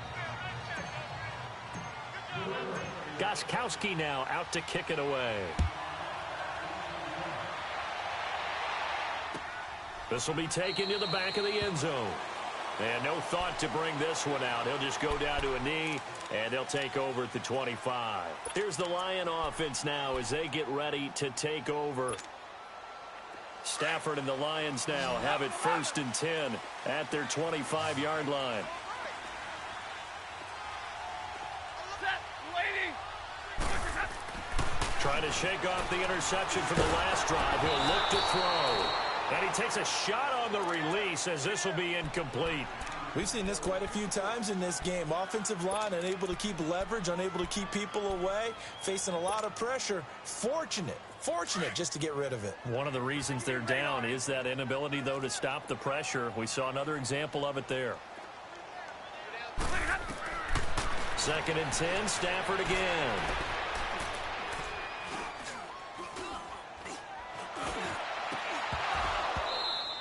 Gronkowski now out to kick it away. This will be taken to the back of the end zone. And no thought to bring this one out. He'll just go down to a knee, and they'll take over at the 25. Here's the Lion offense now as they get ready to take over. Stafford and the Lions now have it 1st and 10 at their 25-yard line. Trying to shake off the interception from the last drive. He'll look to throw. And he takes a shot on the release as this will be incomplete. We've seen this quite a few times in this game. Offensive line unable to keep leverage, unable to keep people away, facing a lot of pressure. Fortunate just to get rid of it. One of the reasons they're down is that inability, though, to stop the pressure. We saw another example of it there. 2nd and 10, Stafford again.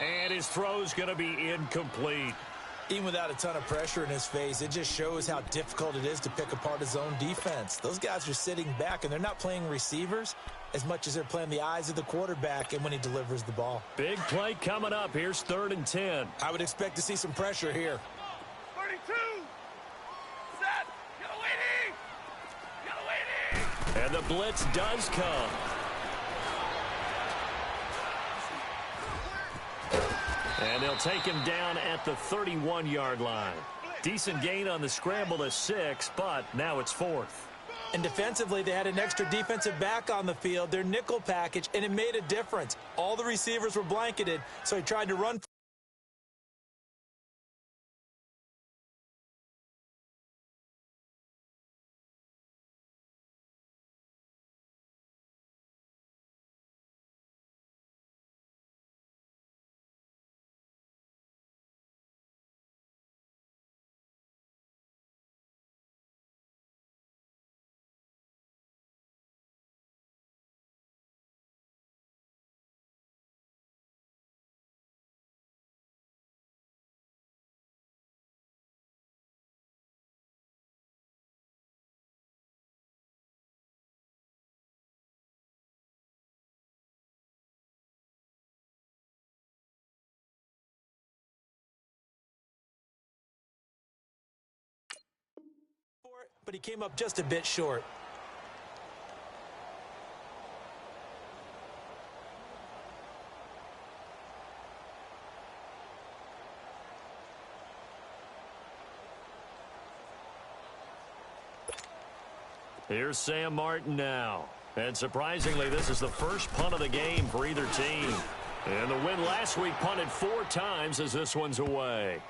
And his throw's going to be incomplete. Even without a ton of pressure in his face, it just shows how difficult it is to pick apart his own defense. Those guys are sitting back, and they're not playing receivers as much as they're playing the eyes of the quarterback and when he delivers the ball. Big play coming up. Here's 3rd and 10. I would expect to see some pressure here. 32. Set. Get away. And the blitz does come. And they'll take him down at the 31-yard line. Decent gain on the scramble to 6, but now it's 4th. And defensively, they had an extra defensive back on the field, their nickel package, and it made a difference. All the receivers were blanketed, so he tried to run. But he came up just a bit short. Here's Sam Martin now. And surprisingly, this is the first punt of the game for either team. And the win last week punted 4 times as this one's away.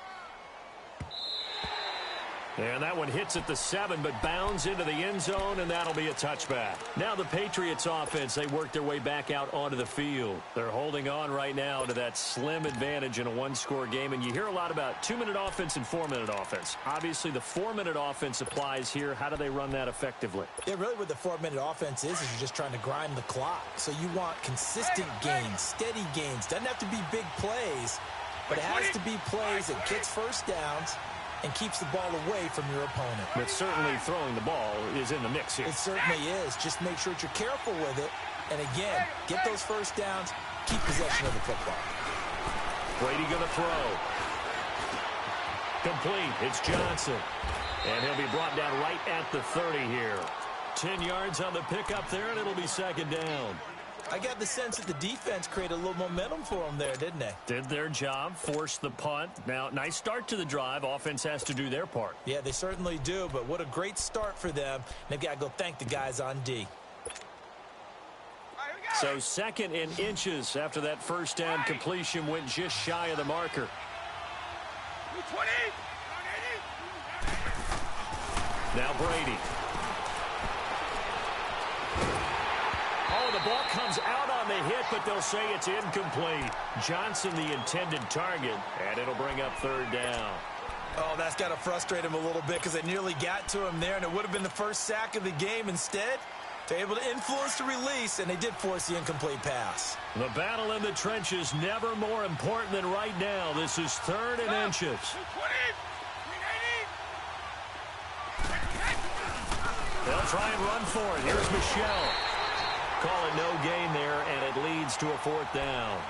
And that one hits at the 7, but bounds into the end zone, and that'll be a touchback. Now the Patriots offense, they work their way back out onto the field. They're holding on right now to that slim advantage in a one-score game, and you hear a lot about 2-minute offense and 4-minute offense. Obviously, the 4-minute offense applies here. How do they run that effectively? Yeah, really what the 4-minute offense is you're just trying to grind the clock. So you want consistent gains, steady gains. Doesn't have to be big plays, but it has to be plays that gets first downs and keeps the ball away from your opponent. But certainly throwing the ball is in the mix here. It certainly is. Just make sure that you're careful with it. And again, get those first downs, keep possession of the football. Brady going to throw. Complete. It's Johnson. And he'll be brought down right at the 30 here. 10 yards on the pickup there, and it'll be second down. I got the sense that the defense created a little momentum for them there, didn't they? Did their job, forced the punt. Now, nice start to the drive. Offense has to do their part. Yeah, they certainly do, but what a great start for them. They've got to go thank the guys on D. So 2nd and inches after that first down completion went just shy of the marker. 20. Now Brady. Oh, the ball comes out on the hit, but they'll say it's incomplete. Johnson the intended target, and it'll bring up 3rd down. Oh, that's got to frustrate him a little bit because they nearly got to him there, and it would have been the first sack of the game. Instead, they're able to influence the release, and they did force the incomplete pass. The battle in the trenches never more important than right now. This is 3rd and inches. 220. They'll try and run for it. Here's Michelle. Call it no gain there, and it leads to a 4th down.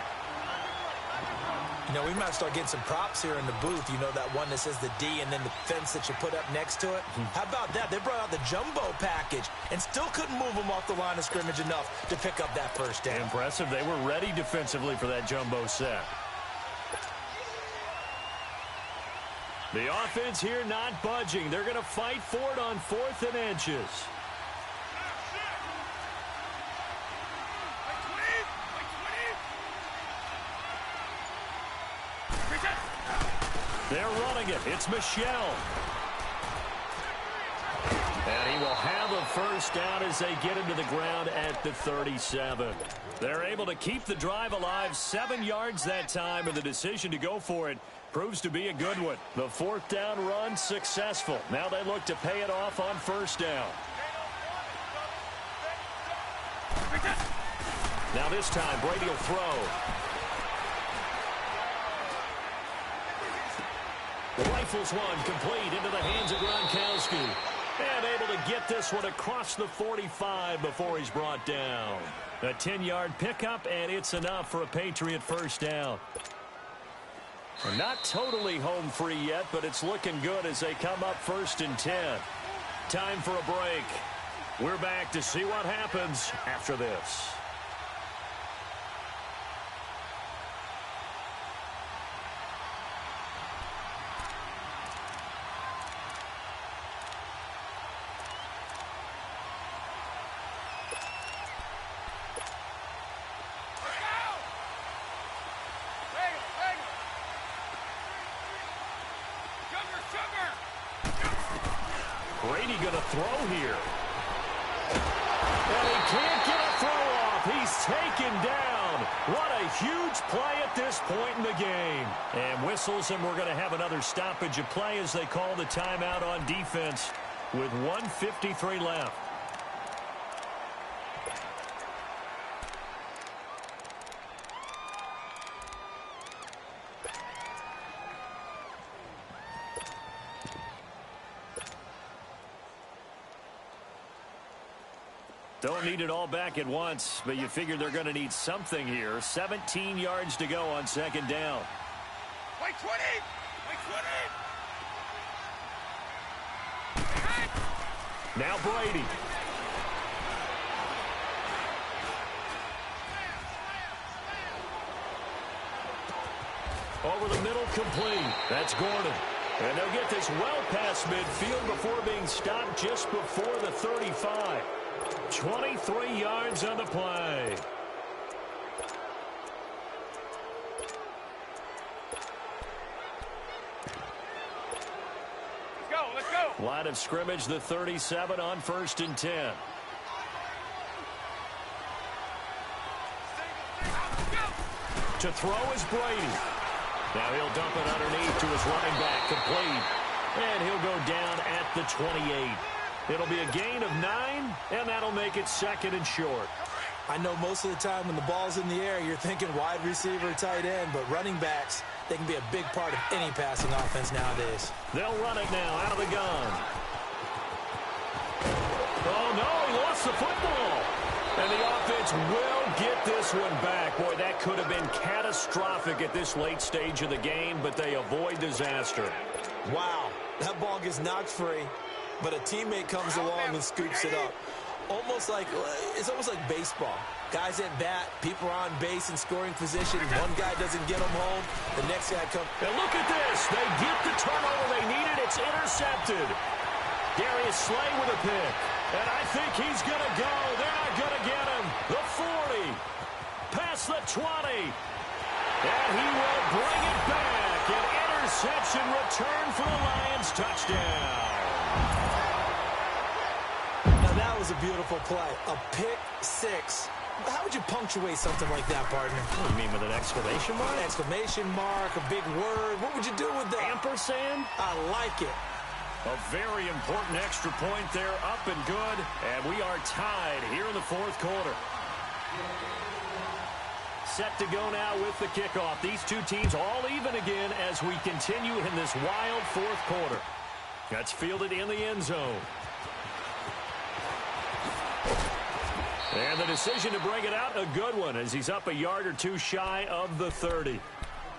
You know, we might start getting some props here in the booth. You know, that one that says the D and then the fence that you put up next to it? How about that? They brought out the jumbo package and still couldn't move them off the line of scrimmage enough to pick up that first down. Impressive. They were ready defensively for that jumbo set. The offense here not budging. They're going to fight for it on 4th and inches. They're running it. It's Michelle. And he will have a first down as they get into the ground at the 37. They're able to keep the drive alive, 7 yards that time, and the decision to go for it proves to be a good one. The 4th down run successful. Now they look to pay it off on first down. Now this time, Brady will throw. Rifles one complete into the hands of Gronkowski. And able to get this one across the 45 before he's brought down. A 10-yard pickup, and it's enough for a Patriot first down. Not totally home free yet, but it's looking good as they come up 1st and 10. Time for a break. We're back to see what happens after this. Brady going to throw here. And he can't get a throw off. He's taken down. What a huge play at this point in the game. And whistles, and we're going to have another stoppage of play as they call the timeout on defense with 1:53 left. Don't need it all back at once, but you figure they're going to need something here. 17 yards to go on 2nd down. Wait 20! Wait 20! Now Brady. Over the middle, complete. That's Gordon. And they'll get this well past midfield before being stopped just before the 35. 23 yards on the play. Let's go, let's go. Line of scrimmage, the 37 on 1st and 10. To throw is Brady. Now he'll dump it underneath to his running back, complete. And he'll go down at the 28. It'll be a gain of 9, and that'll make it 2nd and short. I know most of the time when the ball's in the air, you're thinking wide receiver, tight end, but running backs, they can be a big part of any passing offense nowadays. They'll run it now out of the gun. Oh, no, he lost the football. And the offense will get this one back. Boy, that could have been catastrophic at this late stage of the game, but they avoid disaster. Wow, that ball gets knocked free, but a teammate comes along and scoops it up. It's almost like baseball. Guys at bat, people are on base in scoring position. One guy doesn't get them home, the next guy comes. And look at this. They get the turnover they needed. It's intercepted. Darius Slay with a pick. And I think he's going to go. They're not going to get him. The 40. Past the 20. And he will bring it back. An interception return for the Lions. Touchdown. Now that was a beautiful play. A pick 6. How would you punctuate something like that, partner? What do you mean, with an exclamation mark? An exclamation mark, a big word. What would you do with that? Ampersand? I like it. A very important extra point there, up and good. And we are tied here in the 4th quarter. Set to go now with the kickoff. These two teams all even again as we continue in this wild 4th quarter. That's fielded in the end zone. And the decision to bring it out, a good one, as he's up a yard or two shy of the 30.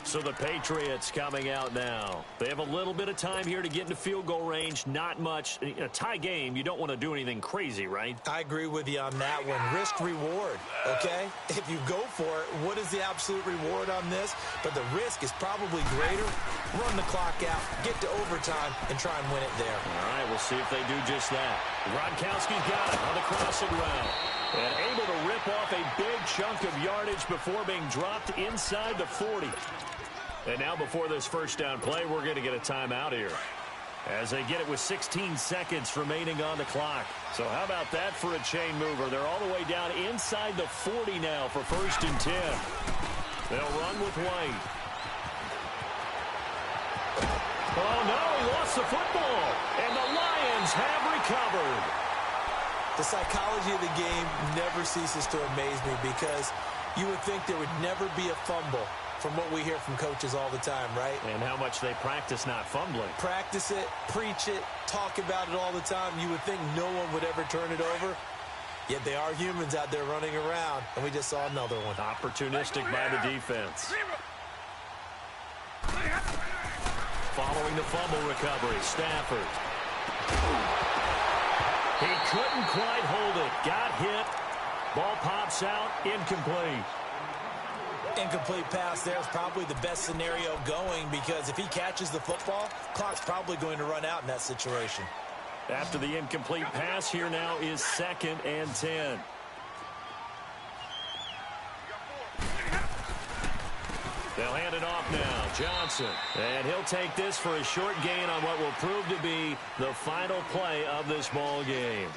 So the Patriots coming out now. They have a little bit of time here to get into field goal range. Not much. In a tie game, you don't want to do anything crazy, right? I agree with you on that one. Risk reward, okay? If you go for it, what is the absolute reward on this? But the risk is probably greater. Run the clock out, get to overtime, and try and win it there. All right, we'll see if they do just that. Gronkowski's got it on the crossing route. And able to rip off a big chunk of yardage before being dropped inside the 40. And now before this first down play, we're going to get a timeout here, as they get it with 16 seconds remaining on the clock. So how about that for a chain mover? They're all the way down inside the 40 now for 1st and 10. They'll run with White. Oh, no, he lost the football. And the Lions have recovered. The psychology of the game never ceases to amaze me, because you would think there would never be a fumble from what we hear from coaches all the time, right? And how much they practice not fumbling. Practice it, preach it, talk about it all the time. You would think no one would ever turn it over. Yet they are humans out there running around, and we just saw another one. Opportunistic by the defense. Following the fumble recovery, Stafford. He couldn't quite hold it. Got hit. Ball pops out. Incomplete. Incomplete pass there is probably the best scenario going, because if he catches the football, clock's probably going to run out in that situation. After the incomplete pass, here now is 2nd and 10. They'll hand it off now. Johnson. And he'll take this for a short gain on what will prove to be the final play of this ball game.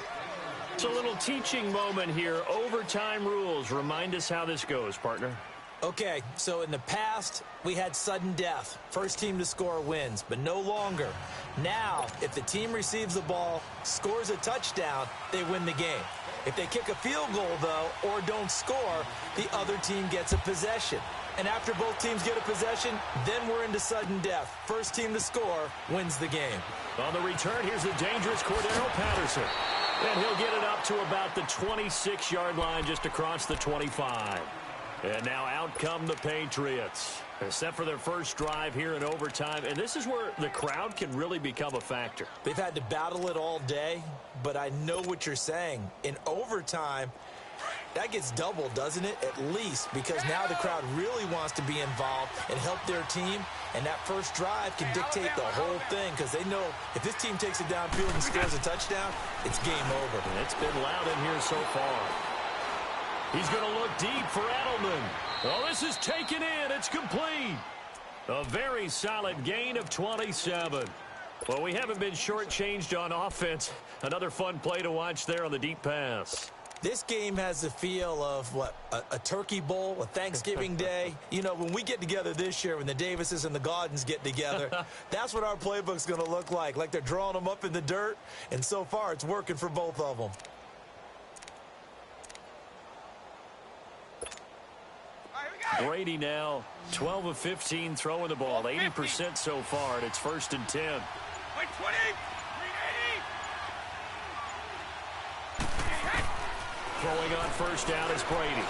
It's a little teaching moment here. Overtime rules. Remind us how this goes, partner. Okay, so in the past, we had sudden death. First team to score wins, but no longer. Now, if the team receives the ball, scores a touchdown, they win the game. If they kick a field goal, though, or don't score, the other team gets a possession. And after both teams get a possession, then we're into sudden death. First team to score wins the game. On the return, here's the dangerous Cordero Patterson. And he'll get it up to about the 26-yard line, just across the 25. And now out come the Patriots, except for their first drive here in overtime. And this is where the crowd can really become a factor. They've had to battle it all day, but I know what you're saying. In overtime, that gets doubled, doesn't it? At least, because now the crowd really wants to be involved and help their team. And that first drive can dictate the whole thing, because they know if this team takes it downfield and scores a touchdown, it's game over. And it's been loud in here so far. He's going to look deep for Edelman. Well, this is taken in. It's complete. A very solid gain of 27. Well, we haven't been shortchanged on offense. Another fun play to watch there on the deep pass. This game has the feel of, what, a turkey bowl, a Thanksgiving day. You know, when we get together this year, when the Davises and the Gaudens get together, that's what our playbook's going to look like they're drawing them up in the dirt, and so far it's working for both of them. Brady now 12 of 15 throwing the ball, 80% so far, and it's 1st and 10. Wait, 20. Throwing on 1st down is Brady.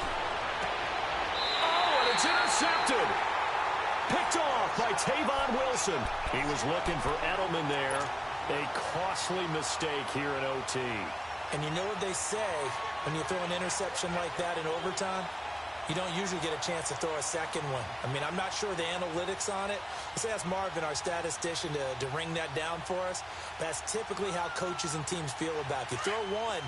Oh, and it's intercepted. Picked off by Tavon Wilson. He was looking for Edelman there. A costly mistake here in OT. And you know what they say when you throw an interception like that in overtime? You don't usually get a chance to throw a second one. I mean, I'm not sure the analytics on it. Let's ask Marvin, our statistician, to ring that down for us. That's typically how coaches and teams feel about it. If you throw one,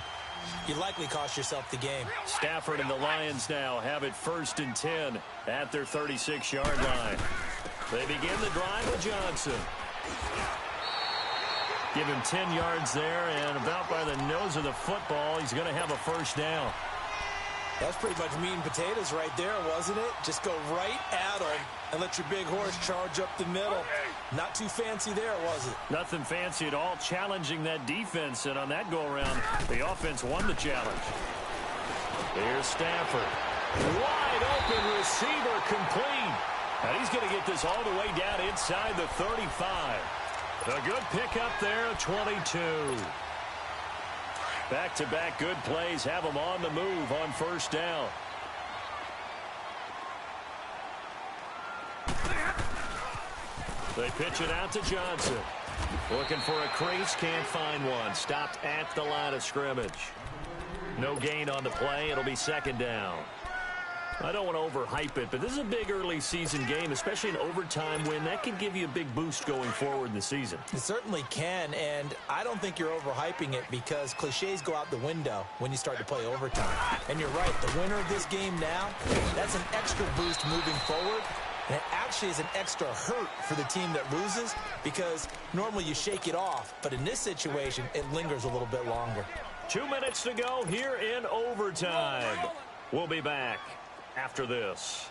you likely cost yourself the game. Stafford and the Lions now have it 1st and 10 at their 36-yard line. They begin the drive with Johnson. Give him 10 yards there, and about by the nose of the football, he's going to have a 1st down. That's pretty much meat and potatoes right there, wasn't it? Just go right at him and let your big horse charge up the middle. Not too fancy there, was it? Nothing fancy at all, challenging that defense, and on that go-around, the offense won the challenge. Here's Stafford. Wide open receiver complete. And he's going to get this all the way down inside the 35. A good pickup there, 22. Back-to-back good plays have them on the move on 1st down. They pitch it out to Johnson. Looking for a crease, can't find one. Stopped at the line of scrimmage. No gain on the play. It'll be 2nd down. I don't want to overhype it, but this is a big early season game, especially an overtime win. That can give you a big boost going forward in the season. It certainly can, and I don't think you're overhyping it because cliches go out the window when you start to play overtime. And you're right, the winner of this game now, that's an extra boost moving forward. And it actually is an extra hurt for the team that loses because normally you shake it off. But in this situation, it lingers a little bit longer. 2 minutes to go here in overtime. We'll be back after this.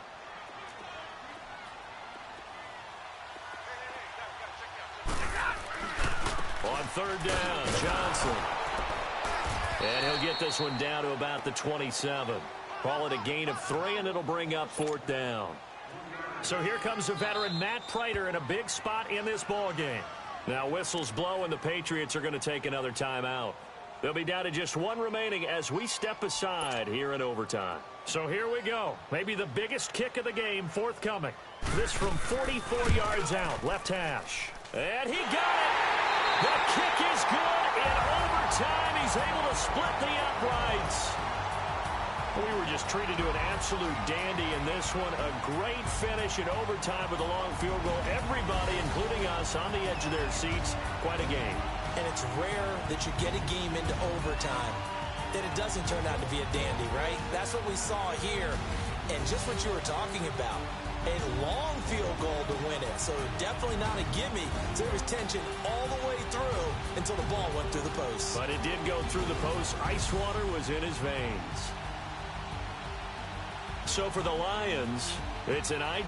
On 3rd down, Johnson. And he'll get this one down to about the 27. Call it a gain of 3, and it'll bring up 4th down. So here comes the veteran Matt Prater in a big spot in this ball game. Now whistles blow, and the Patriots are going to take another timeout. They'll be down to just 1 remaining as we step aside here in overtime. So here we go. Maybe the biggest kick of the game forthcoming. This from 44 yards out, left hash. And he got it! The kick is good. In overtime, he's able to split the uprights. We were just treated to an absolute dandy in this one. A great finish in overtime with a long field goal. Everybody, including us, on the edge of their seats. Quite a game. And it's rare that you get a game into overtime that it doesn't turn out to be a dandy, right? That's what we saw here. And just what you were talking about, a long field goal to win it. So definitely not a gimme. So there was tension all the way through until the ball went through the post. But it did go through the post. Ice water was in his veins. So for the Lions, it's an idea.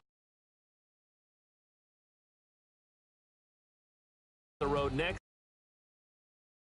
The road next.